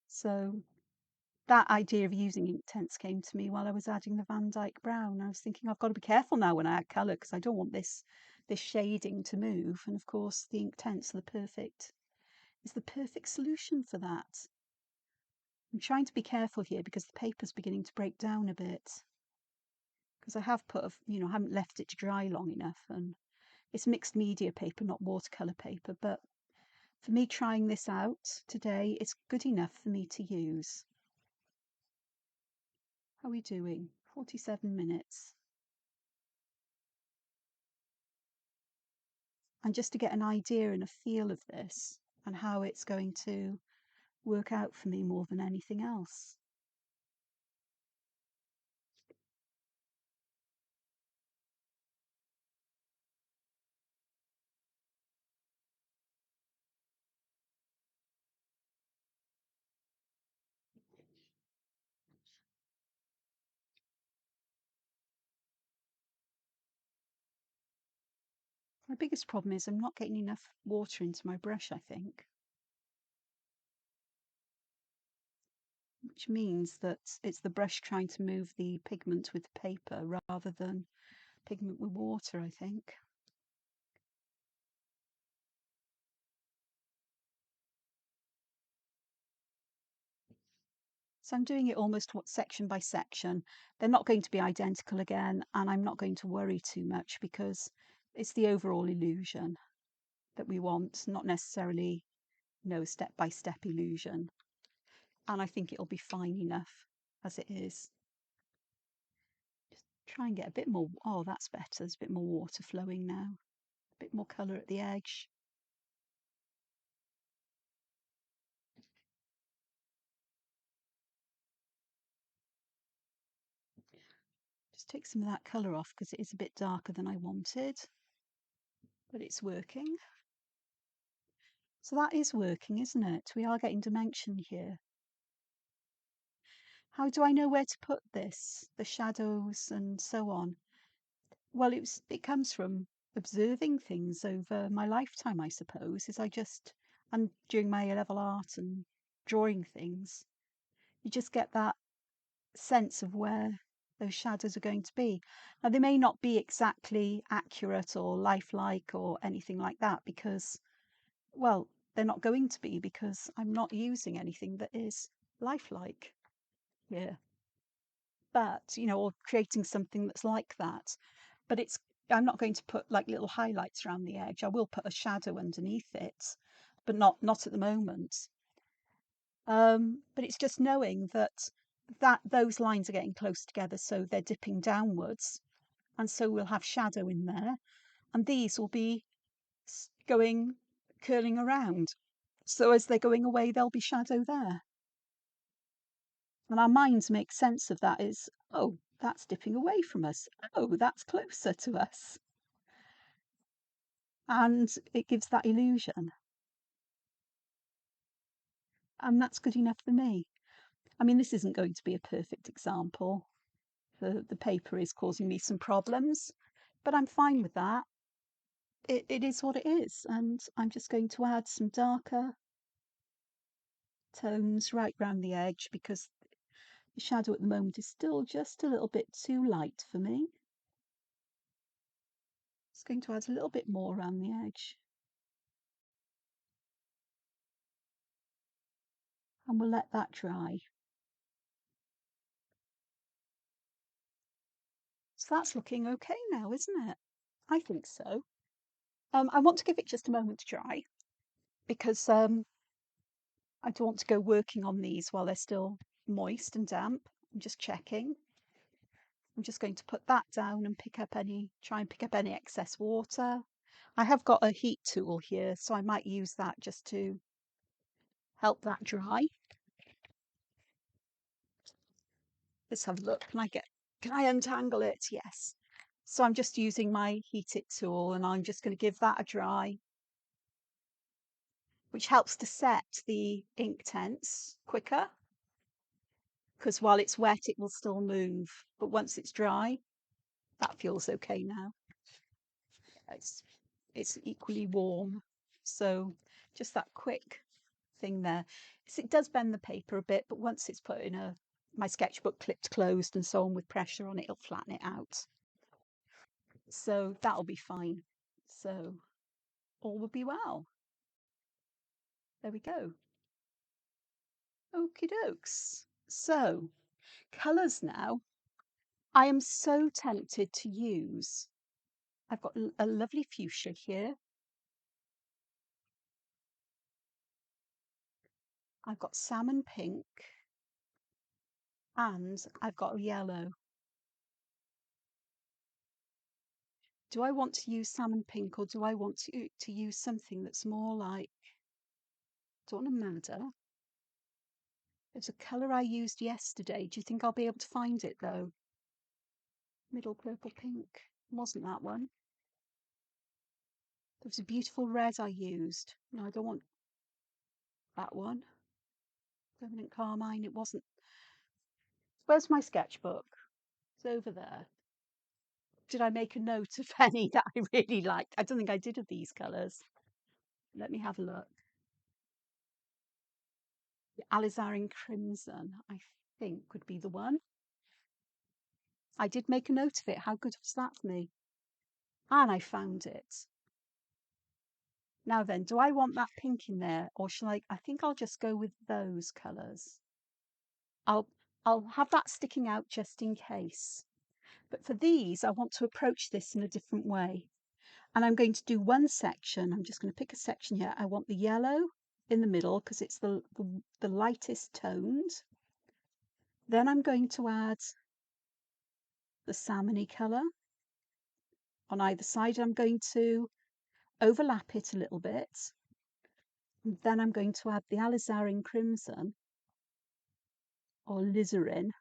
So that idea of using Inktense came to me while I was adding the Van Dyke Brown. I was thinking I've got to be careful now when I add colour, because I don't want this shading to move. And of course, the Inktense is the perfect solution for that. I'm trying to be careful here because the paper's beginning to break down a bit, because I have put, you know, I haven't left it to dry long enough, and it's mixed media paper, not watercolour paper. But for me, trying this out today, it's good enough for me to use. How are we doing? 47 minutes. And just to get an idea and a feel of this and how it's going to work out for me more than anything else. My biggest problem is I'm not getting enough water into my brush, I think. Which means that it's the brush trying to move the pigment with paper rather than pigment with water, I think. So I'm doing it almost section by section. They're not going to be identical again, and I'm not going to worry too much, because it's the overall illusion that we want, not necessarily no step-by-step illusion. And I think it'll be fine enough as it is. Just try and get a bit more. Oh, that's better. There's a bit more water flowing now. A bit more colour at the edge. Just take some of that colour off, because it is a bit darker than I wanted. But it's working. So that is working, isn't it? We are getting dimension here. How do I know where to put this? The shadows and so on. Well, it comes from observing things over my lifetime, I suppose, and during my A-level art and drawing things, you just get that sense of where those shadows are going to be. Now, they may not be exactly accurate or lifelike or anything like that because, well, they're not going to be because I'm not using anything that is lifelike here. But, or creating something that's like that. But I'm not going to put like little highlights around the edge. I will put a shadow underneath it, but not at the moment. But it's just knowing that those lines are getting close together, so they're dipping downwards, and so we'll have shadow in there, and these will be going curling around. So as they're going away, there'll be shadow there. And our minds make sense of that is, oh, that's dipping away from us. Oh, that's closer to us. And it gives that illusion. And that's good enough for me. I mean, this isn't going to be a perfect example. The paper is causing me some problems, but I'm fine with that. It is what it is. And I'm just going to add some darker tones right round the edge because the shadow at the moment is still just a little bit too light for me. Just going to add a little bit more around the edge. And we'll let that dry. So that's looking okay now, isn't it? I think so. I want to give it just a moment to dry because I don't want to go working on these while they're still moist and damp. I'm just checking. I'm just going to put that down and try and pick up any excess water. I have got a heat tool here, so I might use that just to help that dry. Let's have a look. Can I untangle it? Yes. So I'm just using my heat it tool and I'm just going to give that a dry, which helps to set the ink tents quicker because while it's wet, it will still move. But once it's dry, that feels okay now. It's equally warm. So just that quick thing there. It does bend the paper a bit, but once it's put in my sketchbook clipped closed and so on with pressure on it, it'll flatten it out. So that'll be fine. So all will be well. There we go. Okie dokes. So colours now. I am so tempted to use. I've got a lovely fuchsia here. I've got salmon pink and I've got a yellow. Do I want to use salmon pink or do I want to use something that's more like, don't want a madder. There's a colour I used yesterday. Do you think I'll be able to find it though? Middle purple pink. Wasn't that one? There was a beautiful red I used. No, I don't want that one. Permanent carmine. It wasn't. Where's my sketchbook? It's over there. Did I make a note of any that I really liked? I don't think I did of these colours. Let me have a look. The alizarin crimson, I think, would be the one. I did make a note of it. How good was that for me? And I found it. Now then, do I want that pink in there or shall I think I'll just go with those colours. I'll have that sticking out just in case. But for these, I want to approach this in a different way. And I'm going to do one section. I'm just going to pick a section here. I want the yellow in the middle because it's the lightest toned. Then I'm going to add the salmony colour on either side. I'm going to overlap it a little bit. And then I'm going to add the alizarin crimson or lizarin,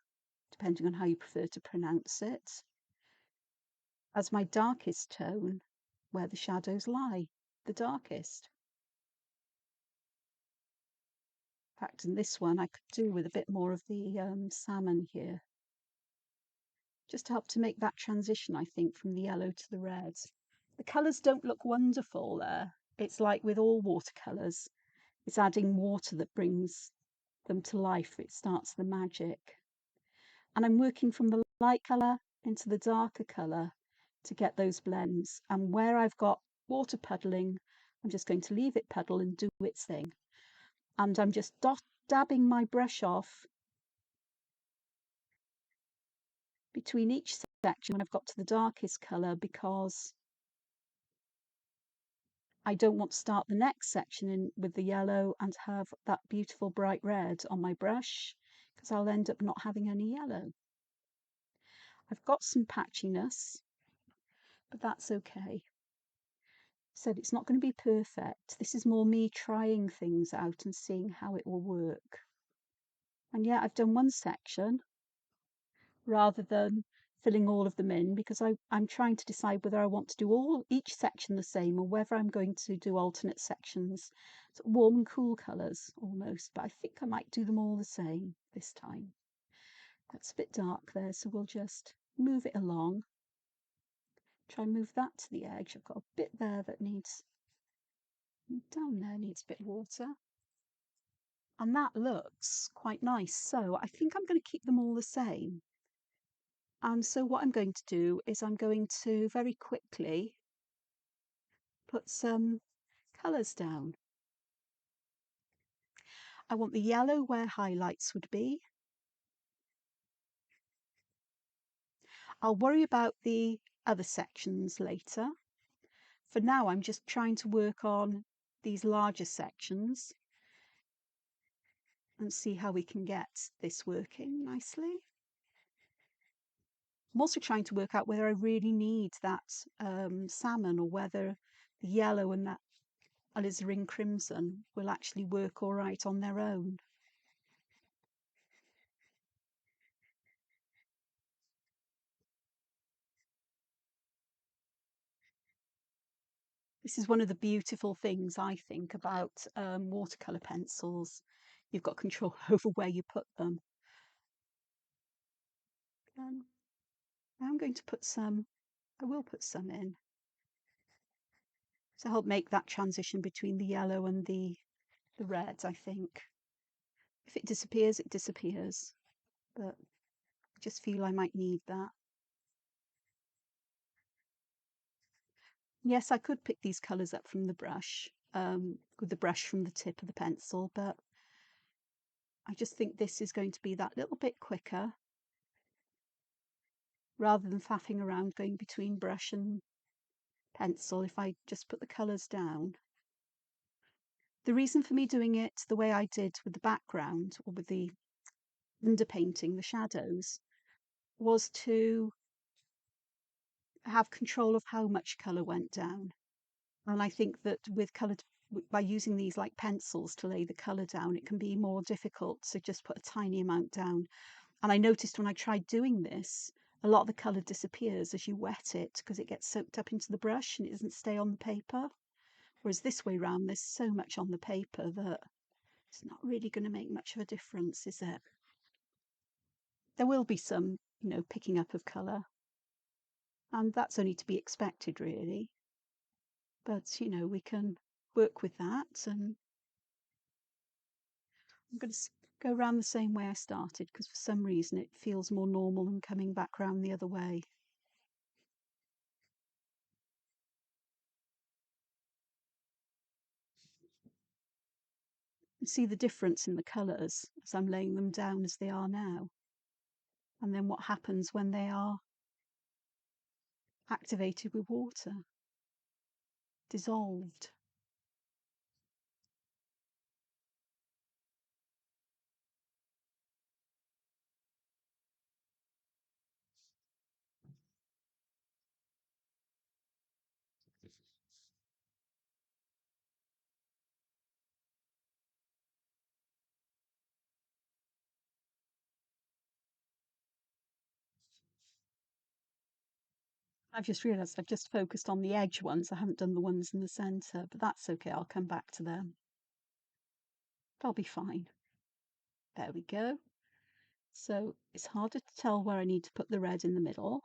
depending on how you prefer to pronounce it, as my darkest tone where the shadows lie, the darkest. In fact, in this one, I could do with a bit more of the salmon here. Just to help to make that transition, I think, from the yellow to the red. The colours don't look wonderful there. It's like with all watercolours, it's adding water that brings them to life. It starts the magic. And I'm working from the light colour into the darker colour to get those blends. And where I've got water puddling, I'm just going to leave it puddle and do its thing. And I'm just dabbing my brush off between each section when I've got to the darkest colour, because I don't want to start the next section in with the yellow and have that beautiful bright red on my brush, because I'll end up not having any yellow. I've got some patchiness, but that's okay. Said it's not going to be perfect. This is more me trying things out and seeing how it will work. And yeah, I've done one section rather than filling all of them in, because I'm trying to decide whether I want to do each section the same or whether I'm going to do alternate sections, so warm and cool colours almost, but I think I might do them all the same this time. That's a bit dark there, so we'll just move it along. Try and move that to the edge. I've got a bit there that needs, down there needs a bit of water. And that looks quite nice. So I think I'm going to keep them all the same. And so what I'm going to do is I'm going to very quickly put some colours down. I want the yellow where highlights would be. I'll worry about the other sections later. For now, I'm just trying to work on these larger sections and see how we can get this working nicely. I'm also trying to work out whether I really need that salmon, or whether the yellow and that alizarin crimson will actually work all right on their own. This is one of the beautiful things, I think, about watercolour pencils. You've got control over where you put them. I'm going to put some, I will put some in to help make that transition between the yellow and the red, I think. If it disappears, it disappears. But I just feel I might need that. Yes, I could pick these colours up from the brush, with the brush from the tip of the pencil, but I just think this is going to be that little bit quicker, rather than faffing around going between brush and pencil if I just put the colours down. The reason for me doing it the way I did with the background, or with the underpainting, the shadows, was to have control of how much colour went down. And I think that with coloured, by using these like pencils to lay the colour down, it can be more difficult to just put a tiny amount down. And I noticed when I tried doing this, a lot of the colour disappears as you wet it, because it gets soaked up into the brush and it doesn't stay on the paper. Whereas this way round, there's so much on the paper that it's not really going to make much of a difference, is it? There will be some, picking up of colour, and that's only to be expected, really. But, we can work with that. And I'm going to go around the same way I started, because for some reason it feels more normal than coming back round the other way. You see the difference in the colours as I'm laying them down as they are now, and then what happens when they are activated with water, dissolved. I've just realised I've just focused on the edge ones. I haven't done the ones in the centre, but that's okay. I'll come back to them. I'll be fine. There we go. So it's harder to tell where I need to put the red in the middle,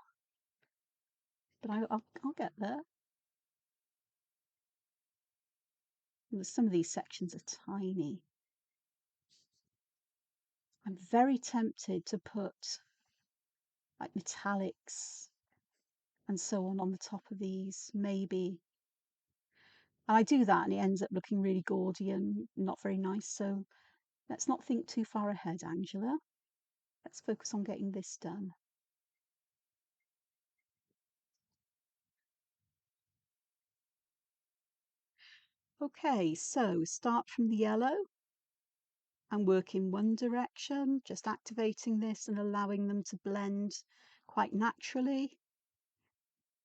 but I'll get there. And some of these sections are tiny. I'm very tempted to put like metallics and so on the top of these, maybe. And I do that and it ends up looking really gaudy and not very nice. So let's not think too far ahead, Angela. Let's focus on getting this done. Okay, so start from the yellow and work in one direction, just activating this and allowing them to blend quite naturally.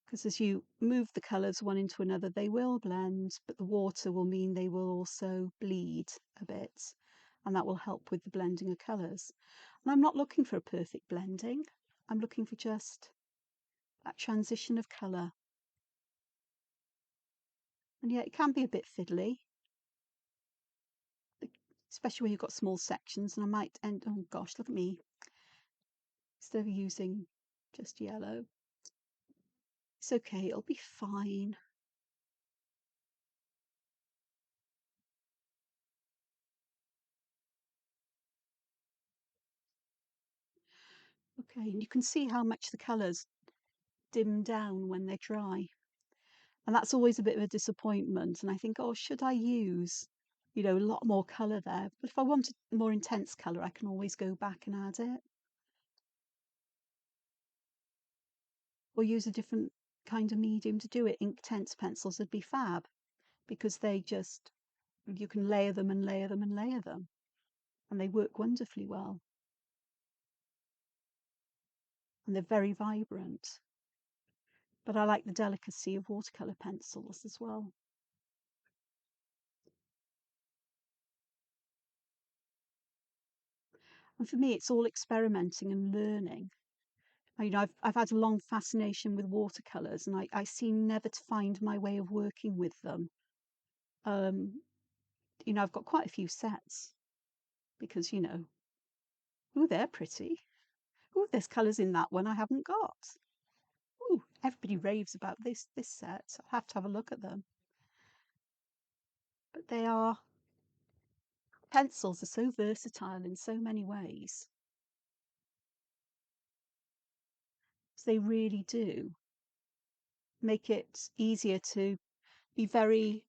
Because as you move the colours one into another, they will blend, but the water will mean they will also bleed a bit, and that will help with the blending of colours. And I'm not looking for a perfect blending. I'm looking for just that transition of colour. And yeah, it can be a bit fiddly, especially when you've got small sections, and I might end, oh gosh, look at me, instead of using just yellow. It's okay, it'll be fine. Okay, and you can see how much the colours dim down when they're dry. And that's always a bit of a disappointment. And I think, oh, should I use, a lot more colour there? But if I wanted more intense colour, I can always go back and add it. Or use a different kind of medium to do it. Inktense pencils would be fab because you can layer them and layer them and layer them. And they work wonderfully well. And they're very vibrant. But I like the delicacy of watercolour pencils as well. And for me, it's all experimenting and learning. I've had a long fascination with watercolours, and I seem never to find my way of working with them. Um, I've got quite a few sets because, oh, they're pretty. Oh, there's colours in that one I haven't got. Oh, everybody raves about this set. I'll have to have a look at them. But pencils are so versatile in so many ways. They really do make it easier to be very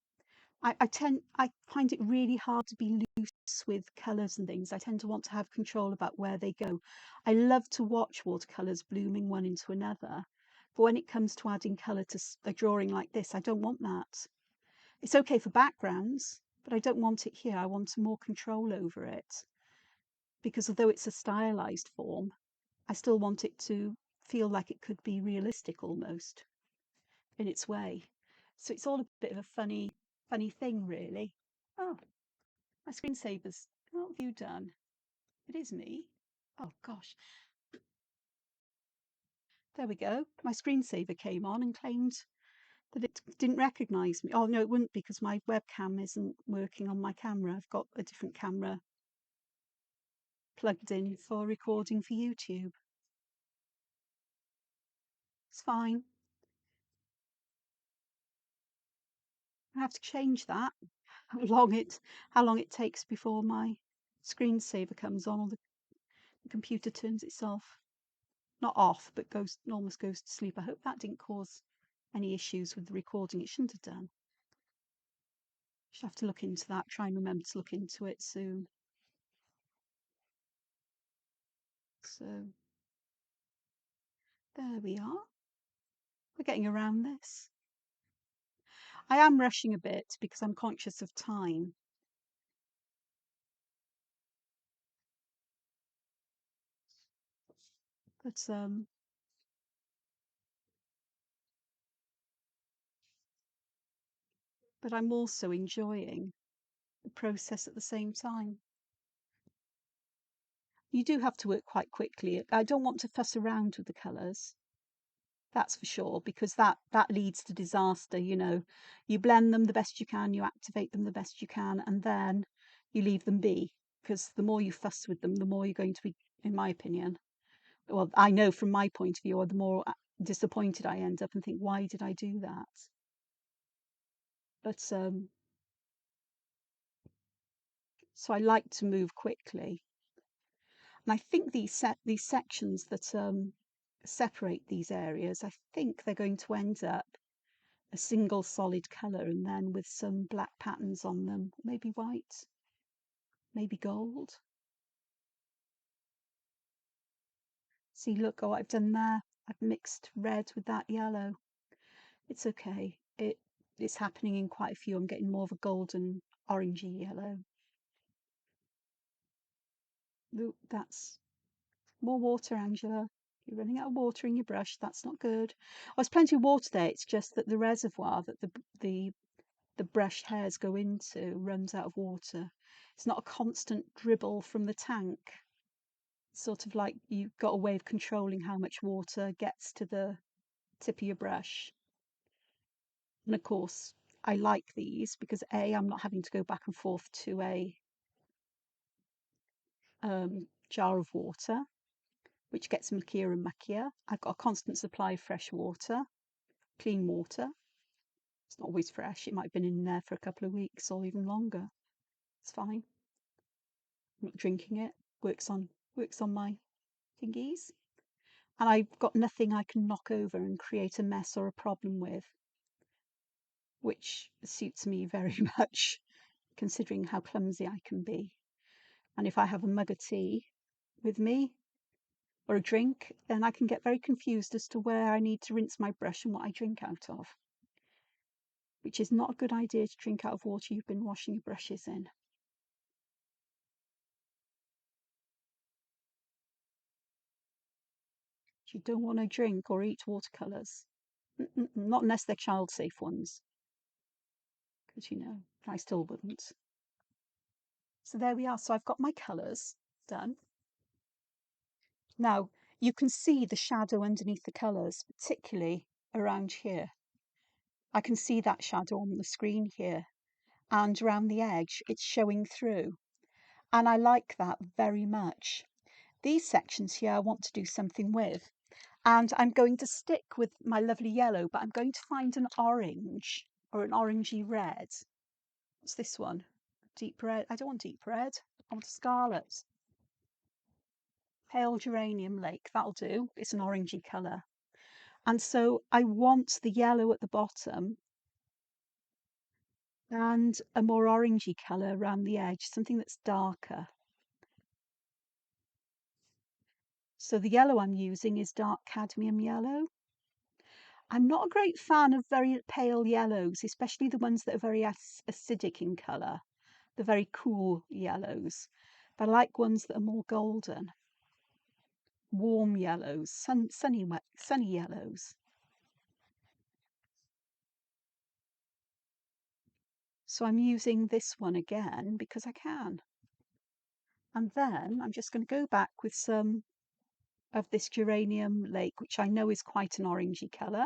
I find it really hard to be loose with colours and things. I tend to want to have control about where they go. I love to watch watercolours blooming one into another. But when it comes to adding colour to a drawing like this, I don't want that. It's okay for backgrounds, but I don't want it here. I want more control over it. Because although it's a stylised form, I still want it to feel like it could be realistic almost in its way. So it's all a bit of a funny thing, really. Oh, my screensaver's, what have you done? It is me. Oh gosh. There we go. My screensaver came on and claimed that it didn't recognise me. Oh no, it wouldn't because my webcam isn't working on my camera. I've got a different camera plugged in for recording for YouTube. It's fine. I have to change that. How long it takes before my screensaver comes on or the computer turns itself not off, but almost goes to sleep. I hope that didn't cause any issues with the recording. It shouldn't have done. Should have to look into that. Try and remember to look into it soon. So there we are. We're getting around this. I am rushing a bit because I'm conscious of time. But I'm also enjoying the process at the same time. You do have to work quite quickly. I don't want to fuss around with the colours. That's for sure, because that leads to disaster. You blend them the best you can, you activate them the best you can, and then you leave them be, because the more you fuss with them, the more you're going to be, in my opinion, well, I know from my point of view, or the more disappointed I end up and think, why did I do that? But so I like to move quickly, and I think these sections that separate these areas, I think they're going to end up a single solid colour, and then with some black patterns on them, maybe white, maybe gold. See, look what I've done there. I've mixed red with that yellow. It's okay. It's happening in quite a few. I'm getting more of a golden orangey yellow. Look, that's more water, Angela. You're running out of water in your brush. That's not good. Oh, there's plenty of water there. It's just that the reservoir that the brush hairs go into runs out of water. It's not a constant dribble from the tank. It's sort of like you've got a way of controlling how much water gets to the tip of your brush. And of course, I like these because A, I'm not having to go back and forth to a jar of water, which gets muckier and muckier. I've got a constant supply of fresh water, clean water. It's not always fresh. It might have been in there for a couple of weeks or even longer. It's fine. I'm not drinking it. Works on my thingies. And I've got nothing I can knock over and create a mess or a problem with, which suits me very much, considering how clumsy I can be. And if I have a mug of tea with me or a drink, then I can get very confused as to where I need to rinse my brush and what I drink out of, which is not a good idea to drink out of water you've been washing your brushes in. You don't want to drink or eat watercolours. Not unless they're child-safe ones, because I still wouldn't. So there we are. So I've got my colours done. Now you can see the shadow underneath the colours, particularly around here. I can see that shadow on the screen here, and around the edge it's showing through. And I like that very much. These sections here I want to do something with. And I'm going to stick with my lovely yellow, but I'm going to find an orange or an orangey red. What's this one? Deep red. I don't want deep red. I want scarlet. Pale geranium lake. That'll do. It's an orangey colour. And so I want the yellow at the bottom and a more orangey colour around the edge, something that's darker. So the yellow I'm using is dark cadmium yellow. I'm not a great fan of very pale yellows, especially the ones that are very acidic in colour, the very cool yellows. But I like ones that are more golden, warm yellows, sunny yellows. So I'm using this one again because I can. And then I'm just going to go back with some of this geranium lake, which I know is quite an orangey colour.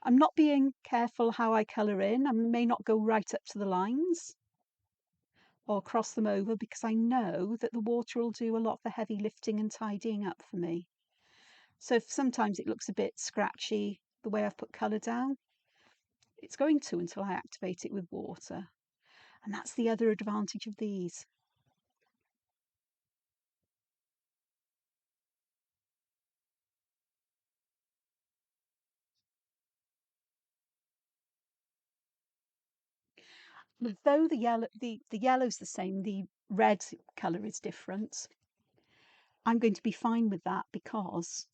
I'm not being careful how I colour in. I may not go right up to the lines or cross them over because I know that the water will do a lot of the heavy lifting and tidying up for me. So if sometimes it looks a bit scratchy the way I've put colour down, it's going to until I activate it with water. And that's the other advantage of these. Though the yellow's the same, the red colour is different. I'm going to be fine with that because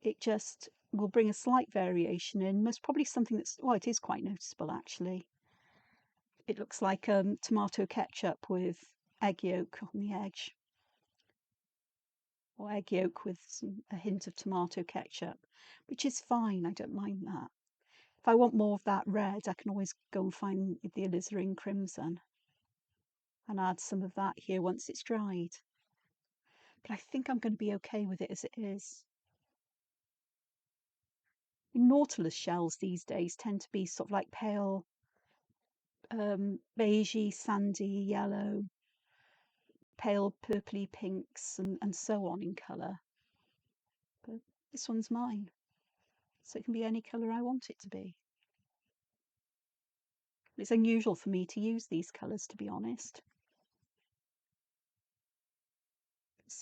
it just will bring a slight variation in. Most probably something that's, well, it is quite noticeable actually. It looks like tomato ketchup with egg yolk on the edge, or egg yolk with a hint of tomato ketchup, which is fine. I don't mind that. If I want more of that red, I can always go and find the alizarin crimson and add some of that here once it's dried. But I think I'm going to be okay with it as it is. Nautilus shells these days tend to be sort of like pale beigey, sandy yellow, pale purpley pinks, and so on in colour. But this one's mine, so it can be any colour I want it to be. It's unusual for me to use these colours, to be honest.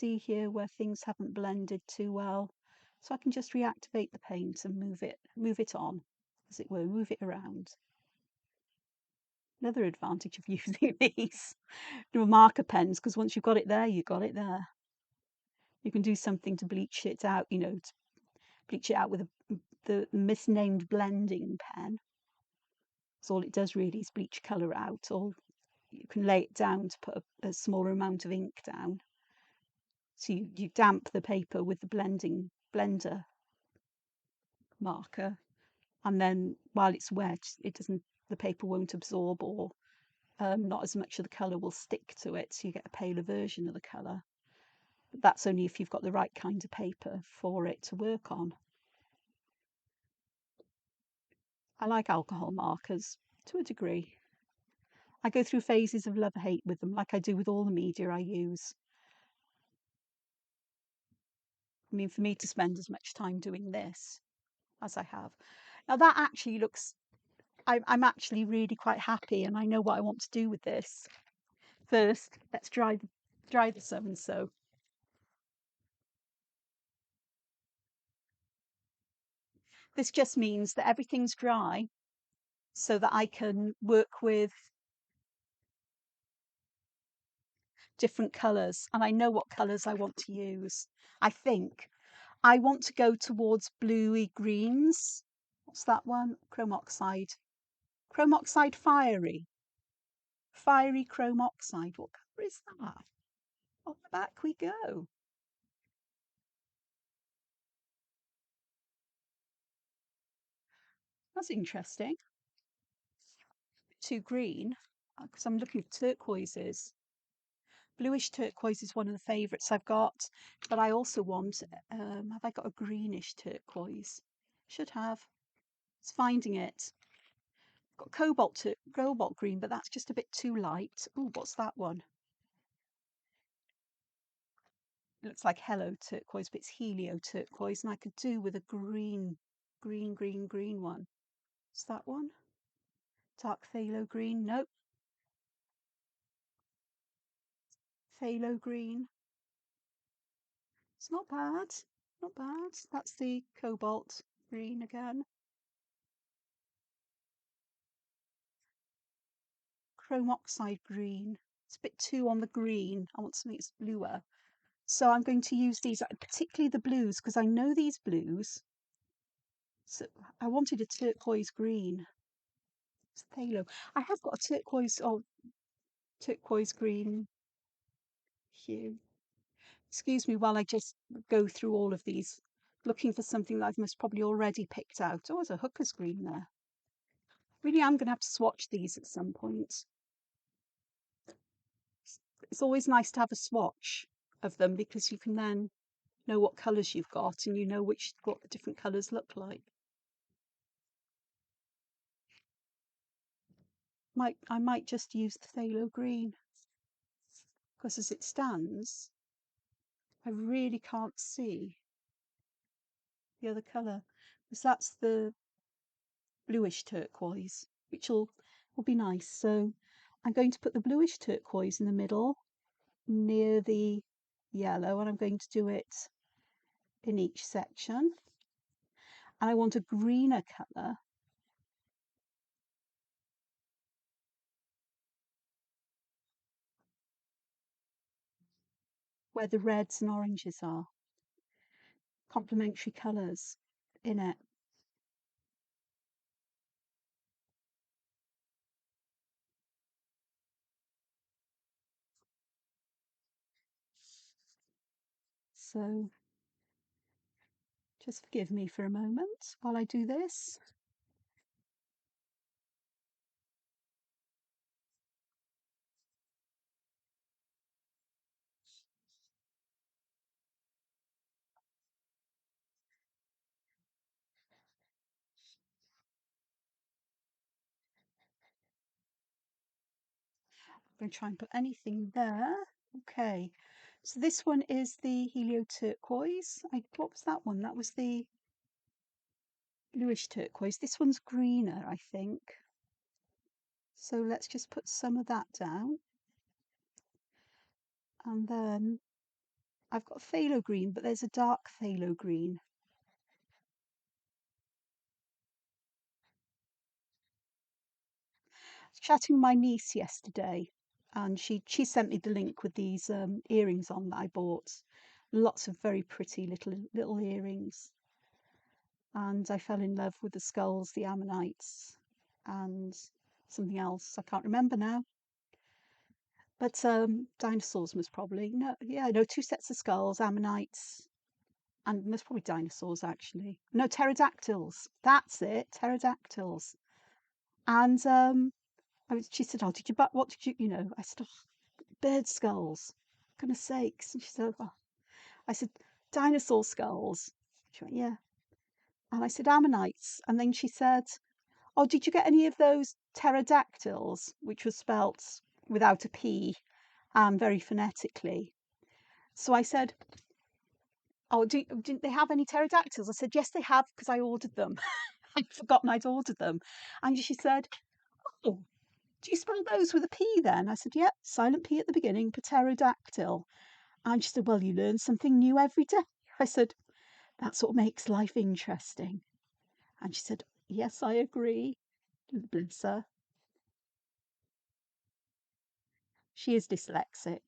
see here where things haven't blended too well. So I can just reactivate the paint and move it on, as it were, move it around. Another advantage of using these marker pens, because once you've got it there, you've got it there. You can do something to bleach it out, to bleach it out with the misnamed blending pen. So all it does really is bleach colour out, or you can lay it down to put a smaller amount of ink down. So you damp the paper with the blender marker, and then while it's wet, the paper won't absorb, or not as much of the colour will stick to it, so you get a paler version of the colour. But that's only if you've got the right kind of paper for it to work on. I like alcohol markers to a degree. I go through phases of love-hate with them, like I do with all the media I use. I mean, for me to spend as much time doing this as I have. Now that actually looks, I'm actually really quite happy, and I know what I want to do with this. First, let's dry the so-and-so. This just means that everything's dry so that I can work with different colours, and I know what colours I want to use. I think I want to go towards bluey greens. What's that one? Chrome oxide. Chrome oxide fiery. Fiery chrome oxide. What colour is that? On the back we go. That's interesting. Too green, because I'm looking for turquoises. Bluish turquoise is one of the favourites I've got, but I also want, have I got a greenish turquoise? Should have. It's finding it. Got cobalt green, but that's just a bit too light. Oh, what's that one? It looks like hello turquoise, but it's helio turquoise, and I could do with a green one. Is that one? Dark phthalo green? Nope. Phthalo green. It's not bad. Not bad. That's the cobalt green again. Chrome oxide green. It's a bit too on the green. I want something that's bluer. So I'm going to use these, particularly the blues, because I know these blues. So I wanted a turquoise green. It's phthalo. I have got a turquoise green hue. Excuse me while I just go through all of these, looking for something that I've most probably already picked out. Oh, there's a hooker's green there. Really am going to have to swatch these at some point. It's always nice to have a swatch of them, because you can then know what colours you've got, and you know what the different colours look like. I might just use the phthalo green, because as it stands, I really can't see the other colour, because that's the bluish turquoise, which will be nice. So I'm going to put the bluish turquoise in the middle near the yellow, and I'm going to do it in each section. And I want a greener colour where the reds and oranges are. Complementary colours in it. So just forgive me for a moment while I do this. I'm going to try and put anything there. Okay, so this one is the helio turquoise. What was that one? That was the bluish turquoise. This one's greener, I think. So let's just put some of that down. And then I've got phthalo green, but there's a dark phthalo green. I was chatting with my niece yesterday, and she sent me the link with these earrings on that I bought. Lots of very pretty little earrings, and I fell in love with the skulls, the ammonites, and something else I can't remember now. But dinosaurs most probably. No, yeah, no, two sets of skulls, ammonites, and most probably dinosaurs actually. No, pterodactyls. That's it, pterodactyls. And she said, "Oh, did you? What did you? You know?" I said, "Oh, bird skulls. Goodness sakes!" And she said, "Oh." I said, "Dinosaur skulls." She went, "Yeah." And I said, "Ammonites." And then she said, "Oh, did you get any of those pterodactyls?" Which was spelt without a P and very phonetically. So I said, "Oh, didn't they have any pterodactyls?" I said, "Yes, they have, because I ordered them." I'd forgotten I'd ordered them. And she said, "Oh, do you spell those with a P then?" I said, "Yep, silent P at the beginning, pterodactyl." And she said, "Well, you learn something new every day." I said, "That's what makes life interesting." And she said, "Yes, I agree." Bless her. She is dyslexic,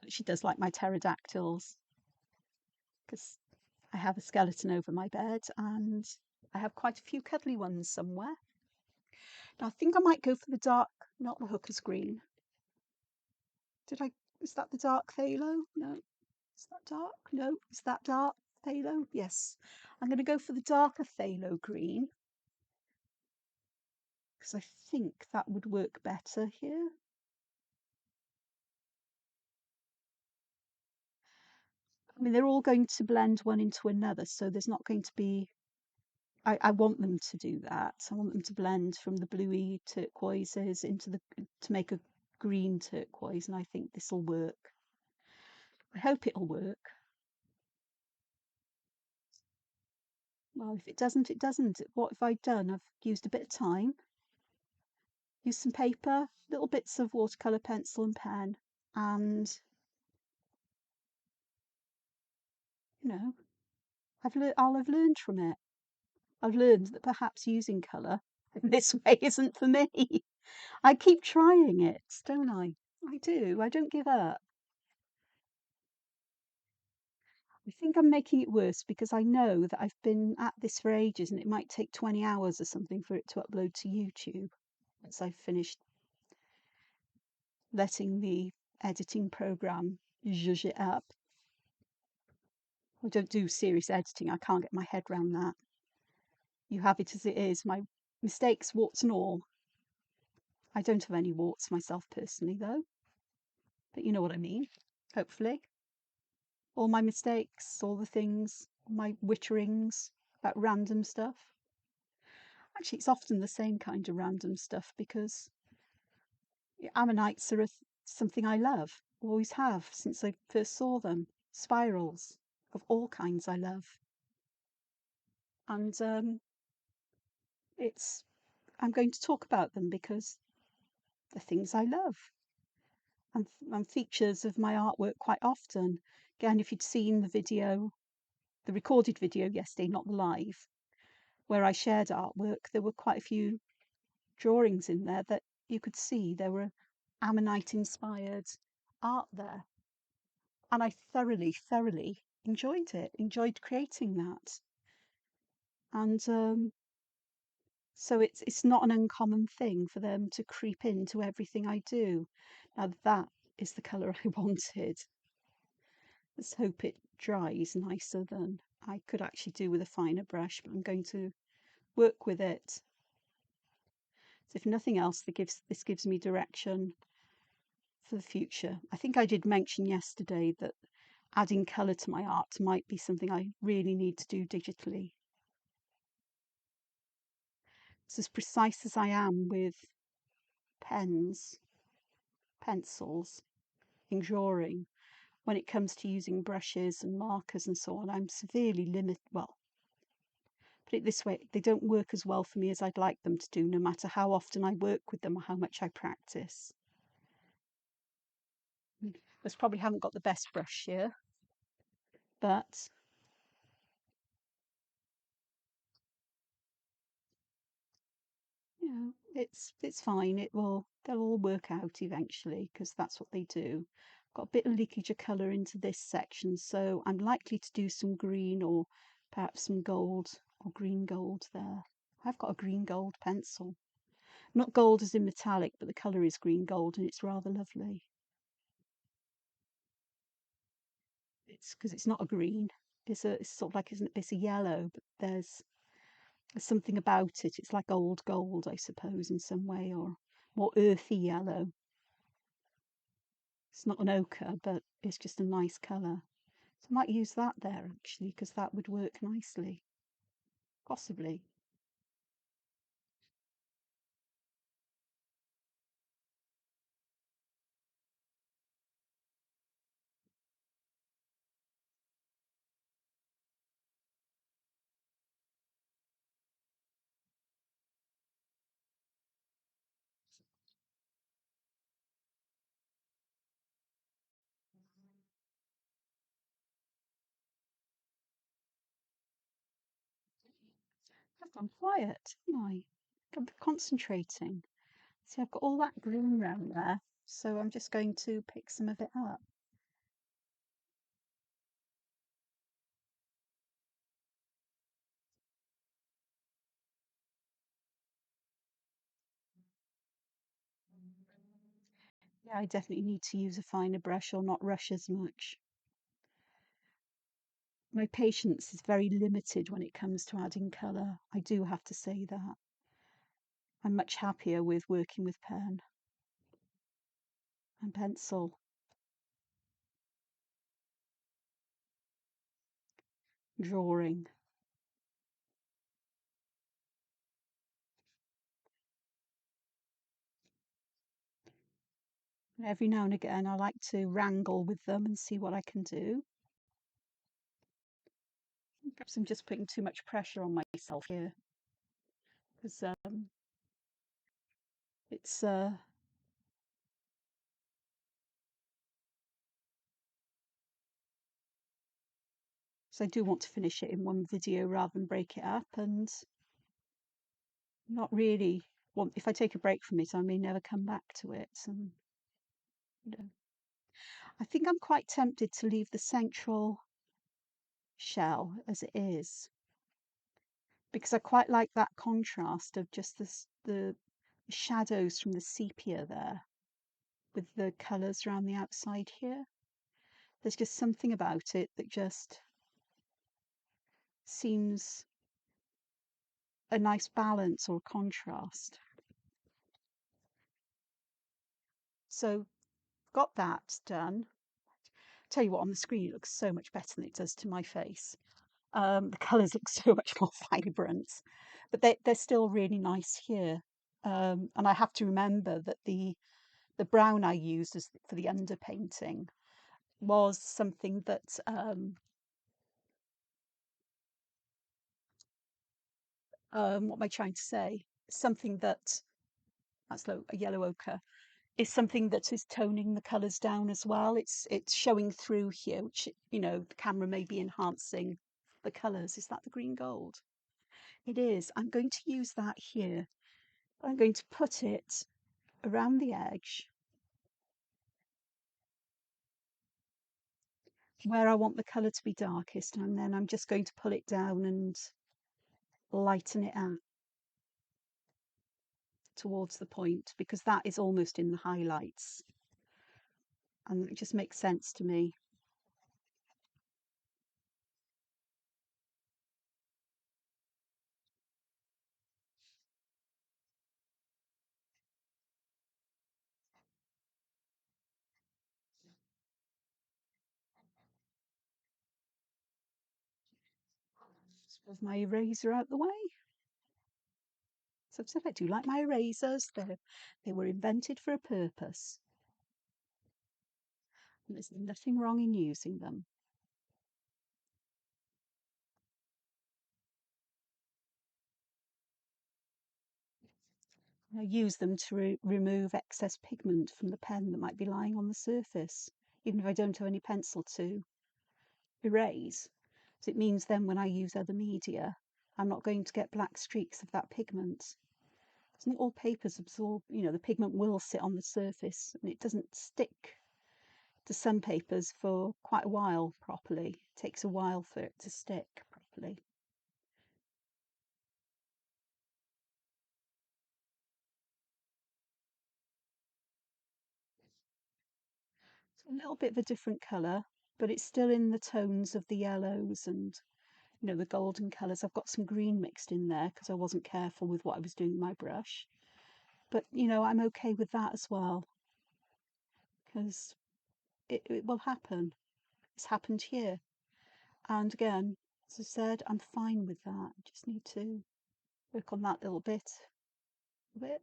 but she does like my pterodactyls because I have a skeleton over my bed and I have quite a few cuddly ones somewhere. Now, I think I might go for the dark, not the hooker's green. Is that the dark phthalo? No. Is that dark? No. Is that dark phthalo? Yes. I'm going to go for the darker phthalo green because I think that would work better here. I mean, they're all going to blend one into another, so there's not going to be. I want them to do that. I want them to blend from the bluey turquoises to make a green turquoise, and I think this will work. I hope it'll work. Well, if it doesn't, it doesn't. What have I done? I've used a bit of time, used some paper, little bits of watercolor pencil and pen, and you know, I'll have learned from it. I've learned that perhaps using colour in this way isn't for me. I keep trying it, don't I? I do. I don't give up. I think I'm making it worse because I know that I've been at this for ages and it might take 20 hours or something for it to upload to YouTube once I've finished letting the editing program zhuzh it up. I don't do serious editing. I can't get my head around that. You have it as it is. My mistakes, warts and all. I don't have any warts myself personally, though. But you know what I mean, hopefully. All my mistakes, all the things, my witterings about random stuff. Actually, it's often the same kind of random stuff because ammonites are something I love, always have since I first saw them. Spirals of all kinds I love. And I'm going to talk about them because they're things I love and features of my artwork quite often. Again, if you'd seen the recorded video yesterday, not the live, where I shared artwork, there were quite a few drawings in there that you could see there were ammonite inspired art there. And I thoroughly enjoyed it, enjoyed creating that. And so it's not an uncommon thing for them to creep into everything I do. Now that is the colour I wanted. Let's hope it dries nicer than I could actually do with a finer brush, but I'm going to work with it. So if nothing else, this gives me direction for the future. I think I did mention yesterday that adding colour to my art might be something I really need to do digitally. So as precise as I am with pens, pencils, in drawing, when it comes to using brushes and markers and so on, I'm severely limited. Well, put it this way, they don't work as well for me as I'd like them to do, no matter how often I work with them or how much I practice. probably haven't got the best brush here, but you know, it's fine. They'll all work out eventually because that's what they do. Got a bit of leakage of colour into this section, so I'm likely to do some green or perhaps some gold or green gold there. I've got a green gold pencil. Not gold as in metallic, but the colour is green gold and it's rather lovely. It's because it's not a green. It's sort of like it's a yellow, but there's something about it. It's like old gold, I suppose, in some way, or more earthy yellow. It's not an ochre, but it's just a nice colour. So I might use that there actually, because that would work nicely, possibly. I've gone quiet, haven't I? I'm concentrating. See, I've got all that green around there, so I'm just going to pick some of it up. Yeah, I definitely need to use a finer brush or not rush as much. My patience is very limited when it comes to adding colour. I do have to say that. I'm much happier with working with pen and pencil. Drawing. Every now and again, I like to wrangle with them and see what I can do. Perhaps I'm just putting too much pressure on myself here because it's so I do want to finish it in one video rather than break it up, and not really want, if I take a break from it, I may never come back to it. And you know, I think I'm quite tempted to leave the central shell as it is because I quite like that contrast of just the shadows from the sepia there with the colours around the outside here. There's just something about it that just seems a nice balance or contrast. So got that done. Tell you what, on the screen it looks so much better than it does to my face. The colours look so much more vibrant, but they're still really nice here. And I have to remember that the brown I used for the underpainting was something that what am I trying to say? Something that that's a yellow ochre is something that is toning the colours down as well. It's showing through here, which the camera may be enhancing the colours. Is that the green gold? It is. I'm going to use that here. I'm going to put it around the edge where I want the colour to be darkest, and then I'm just going to pull it down and lighten it out towards the point because that is almost in the highlights and it just makes sense to me. Just move my eraser out the way. So I've said I do like my erasers. They were invented for a purpose. And there's nothing wrong in using them. I use them to remove excess pigment from the pen that might be lying on the surface. even if I don't have any pencil to erase. So it means then when I use other media, I'm not going to get black streaks of that pigment. Because not all papers absorb, the pigment will sit on the surface and it doesn't stick to some papers for quite a while properly. It takes a while for it to stick properly. It's a little bit of a different colour, but it's still in the tones of the yellows and the golden colours. I've got some green mixed in there because I wasn't careful with what I was doing with my brush. But I'm okay with that as well because it will happen. It's happened here. And again, as I said, I'm fine with that. I just need to work on that little bit. A bit.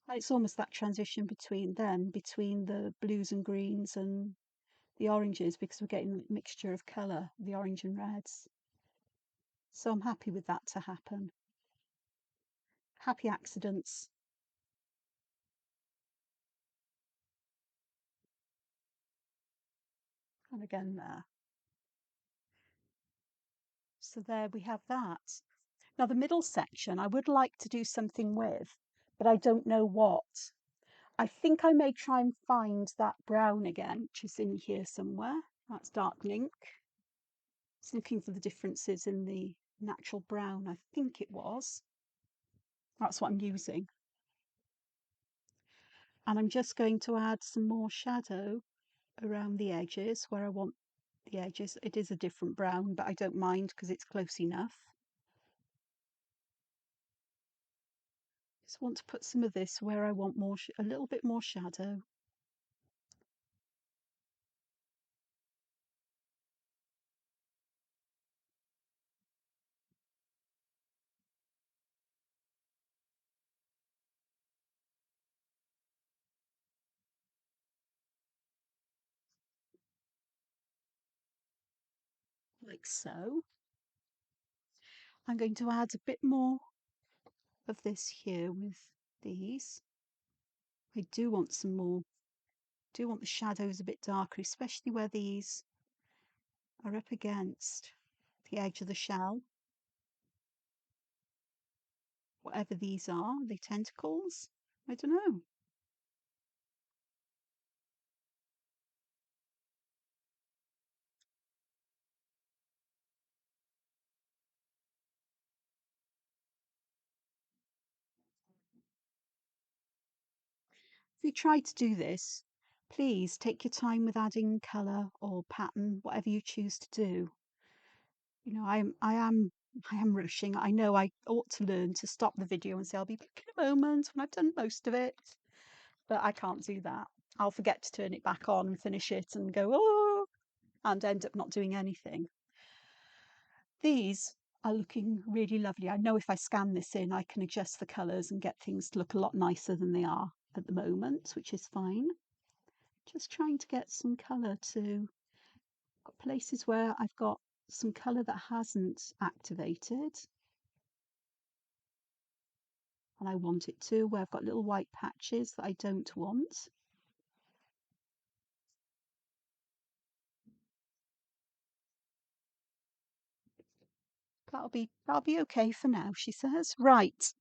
And it's almost that transition between the blues and greens and the oranges, because we're getting a mixture of colour, the orange and reds. So I'm happy with that to happen. Happy accidents. And again there. So there we have that. Now the middle section I would like to do something with, but I don't know what. I think I may try and find that brown again, which is in here somewhere. That's dark ink. It's looking for the differences in the natural brown, I think it was. That's what I'm using. And I'm just going to add some more shadow around the edges where I want the edges. It is a different brown, but I don't mind because it's close enough. Just want to put some of this where I want a little bit more shadow. Like so. I'm going to add a bit more of this here with these. I do want some more. Do want the shadows a bit darker, especially where these are up against the edge of the shell. Whatever these are, the tentacles? I don't know. If you try to do this, please take your time with adding colour or pattern, whatever you choose to do. I am rushing. I know I ought to learn to stop the video and say I'll be back in a moment when I've done most of it, but I can't do that. I'll forget to turn it back on and finish it and go, oh, and end up not doing anything. These are looking really lovely. I know if I scan this in, I can adjust the colours and get things to look a lot nicer than they are at the moment, which is fine. Just trying to get some colour too. Got places where I've got some colour that hasn't activated. And I want it to, where I've got little white patches that I don't want. That'll be okay for now, she says. Right,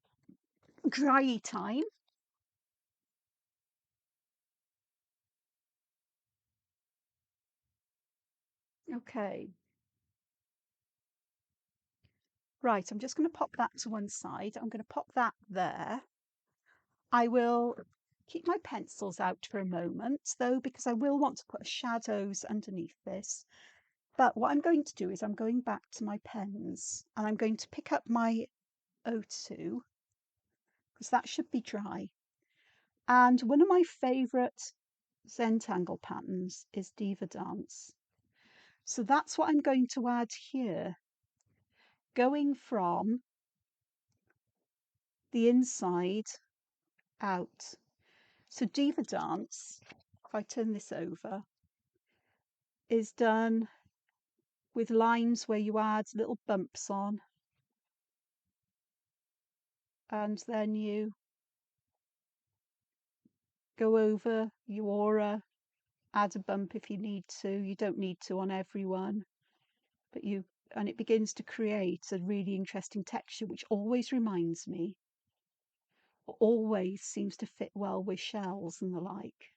dry time. Okay. Right, I'm just going to pop that to one side. I'm going to pop that there. I will keep my pencils out for a moment, though, because I will want to put shadows underneath this. But what I'm going to do is I'm going back to my pens and I'm going to pick up my O2 because that should be dry. And one of my favourite Zentangle patterns is Diva Dance. So that's what I'm going to add here, going from the inside out. So Diva Dance, if I turn this over, is done with lines where you add little bumps on and then you go over your aura, add a bump if you need to. You don't need to on everyone, but and it begins to create a really interesting texture, which always reminds me, or always seems to fit well with shells and the like.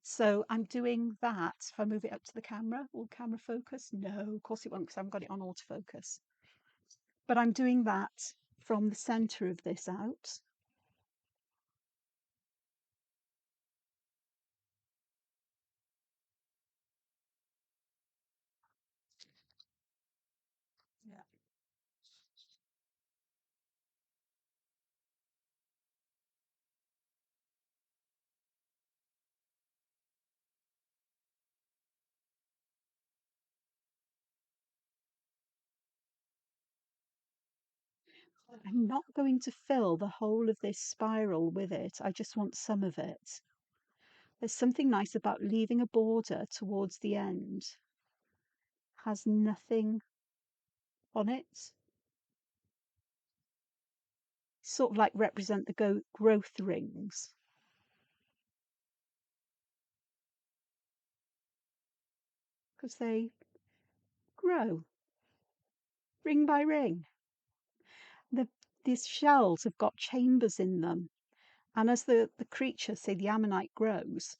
So I'm doing that. If I move it up to the camera, will camera focus? No, of course it won't, because I haven't got it on autofocus. But I'm doing that from the center of this out. Yeah. I'm not going to fill the whole of this spiral with it. I just want some of it. There's something nice about leaving a border towards the end. Has nothing on it. Sort of like represent the growth rings. Because they grow ring by ring. The, these shells have got chambers in them. And as the creature, say the ammonite, grows,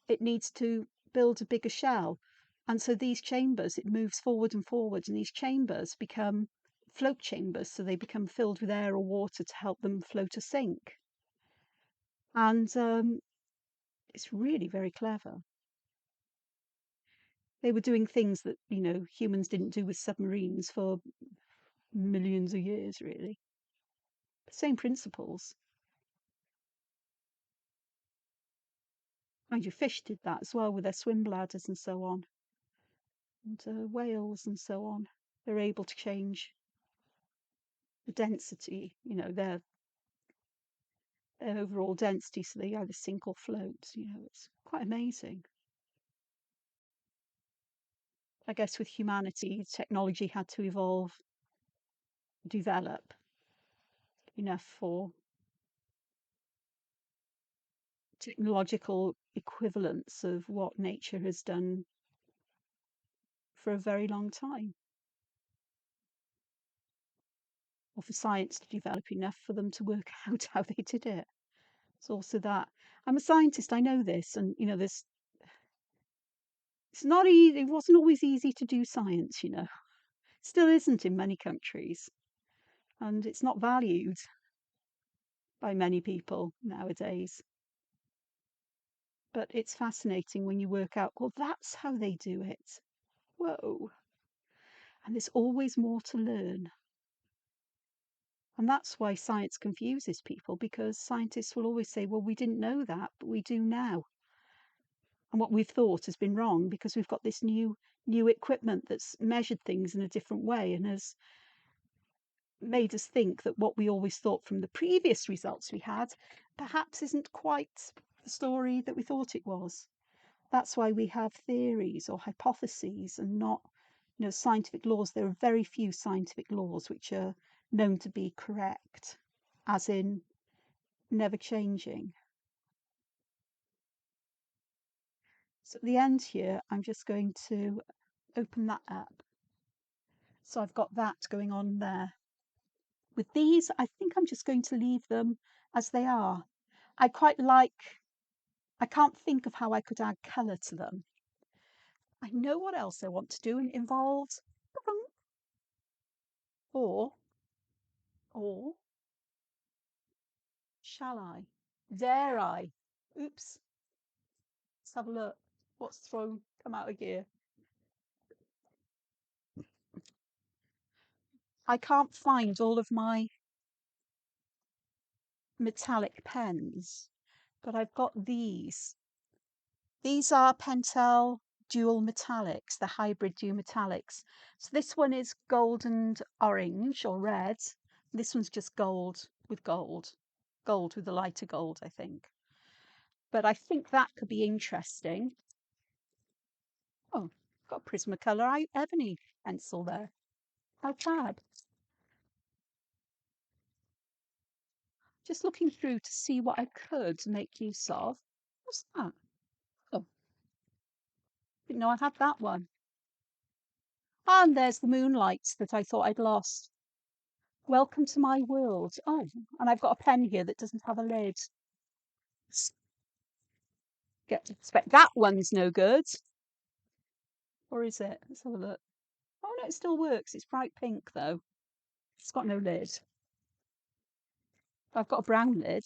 it needs to build a bigger shell. And so these chambers, it moves forward and forward, and these chambers become float chambers. So they become filled with air or water to help them float or sink. And it's really very clever. They were doing things that, humans didn't do with submarines for millions of years, really. Same principles. Mind you, fish did that as well with their swim bladders and so on. And whales and so on. They're able to change the density, their overall density, so they either sink or float. It's quite amazing. I guess with humanity, technology had to evolve, develop enough for technological equivalence of what nature has done for a very long time, or for science to develop enough for them to work out how they did it. It's also that I'm a scientist, I know this, and this it's not easy. It wasn't always easy to do science, still isn't in many countries, and it's not valued by many people nowadays. But it's fascinating when you work out, well, that's how they do it. Whoa. And there's always more to learn. And that's why science confuses people, because scientists will always say, well, we didn't know that, but we do now. And what we've thought has been wrong because we've got this new equipment that's measured things in a different way and has made us think that what we always thought from the previous results we had perhaps isn't quite the story that we thought it was. That's why we have theories or hypotheses and not, scientific laws. There are very few scientific laws which are known to be correct, as in never changing. So at the end here, I'm just going to open that up. So I've got that going on there. With these, I think I'm just going to leave them as they are. I can't think of how I could add colour to them. I know what else I want to do, and it involves or shall I? Dare I? Oops. Let's have a look. What's come out of gear? I can't find all of my metallic pens, but I've got these. These are Pentel dual metallics, the hybrid dual metallics. So this one is gold and orange or red. This one's just gold with gold. Gold with a lighter gold, I think. But I think that could be interesting. Oh, got a Prismacolor ebony pencil there. How fab. Just looking through to see what I could make use of. What's that? Oh, didn't know I had that one. And there's the moonlight that I thought I'd lost. Welcome to my world. Oh, and I've got a pen here that doesn't have a lid. Expect that one's no good. Or is it? Let's have a look. Oh no, it still works. It's bright pink though. It's got no lid. I've got a brown lid.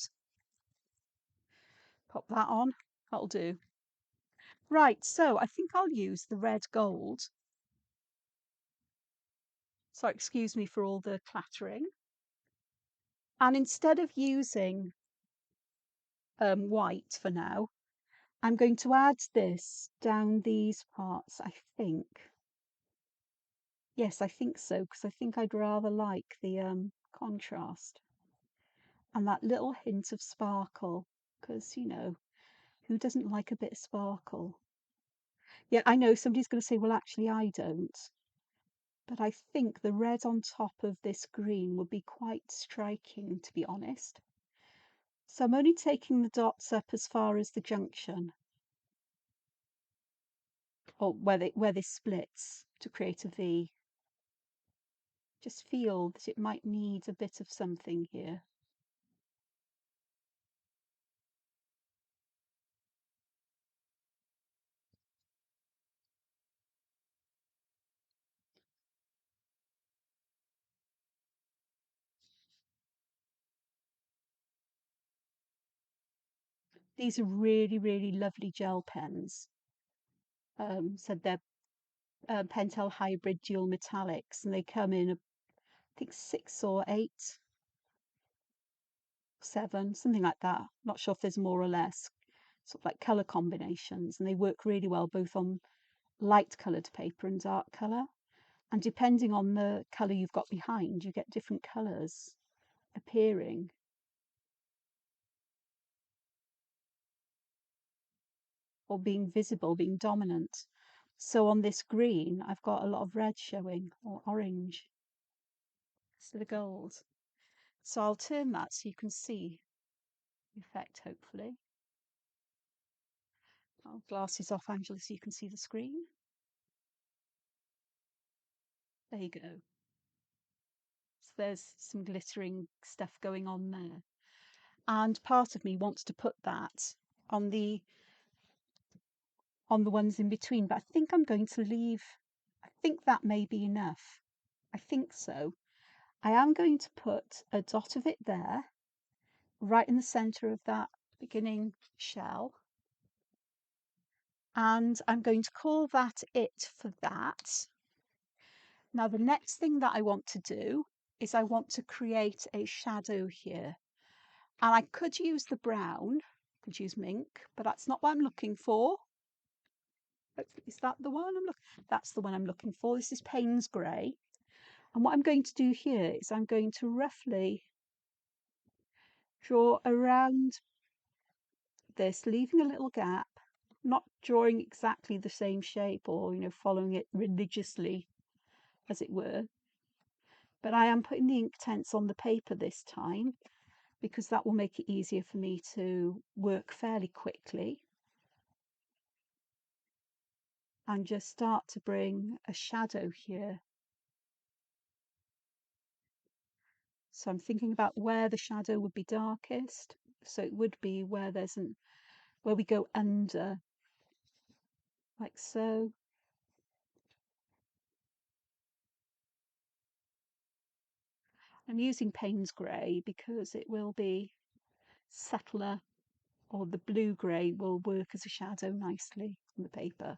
Pop that on. That'll do. Right, so I think I'll use the red gold. So excuse me for all the clattering. And instead of using white for now, I'm going to add this down these parts, I think. Yes, I think so, because I think I'd rather like the contrast and that little hint of sparkle, because, you know, who doesn't like a bit of sparkle? Yeah, I know somebody's going to say, well, actually, I don't. But I think the red on top of this green would be quite striking, to be honest. So I'm only taking the dots up as far as the junction, or where this splits to create a V. Just feel that it might need a bit of something here. These are really, really lovely gel pens. Said they're Pentel Hybrid Dual Metallics, and they come in, I think, 6 or 8, 7, something like that. Not sure if there's more or less, sort of like colour combinations, and they work really well both on light coloured paper and dark colour. And depending on the colour you've got behind, you get different colours appearing. Or being visible, being dominant. So on this green, I've got a lot of red showing, or orange, instead of gold. So I'll turn that so you can see the effect, hopefully. I'll glasses off, Angela, so you can see the screen. There you go. So there's some glittering stuff going on there. And part of me wants to put that on the ones in between, but I think I'm going to leave, I think that may be enough. I think so. I am going to put a dot of it there, right in the center of that beginning shell. And I'm going to call that it for that. Now, the next thing that I want to do is I want to create a shadow here. And I could use the brown, could use mink, but that's not what I'm looking for. Is that the one I'm looking? That's the one I'm looking for. This is Payne's Grey. And what I'm going to do here is I'm going to roughly draw around this, leaving a little gap, not drawing exactly the same shape or, you know, following it religiously, as it were. But I am putting the Inktense on the paper this time because that will make it easier for me to work fairly quickly. And just start to bring a shadow here. So I'm thinking about where the shadow would be darkest. So it would be where where we go under, like so. I'm using Payne's Grey because it will be subtler, or the blue grey will work as a shadow nicely on the paper.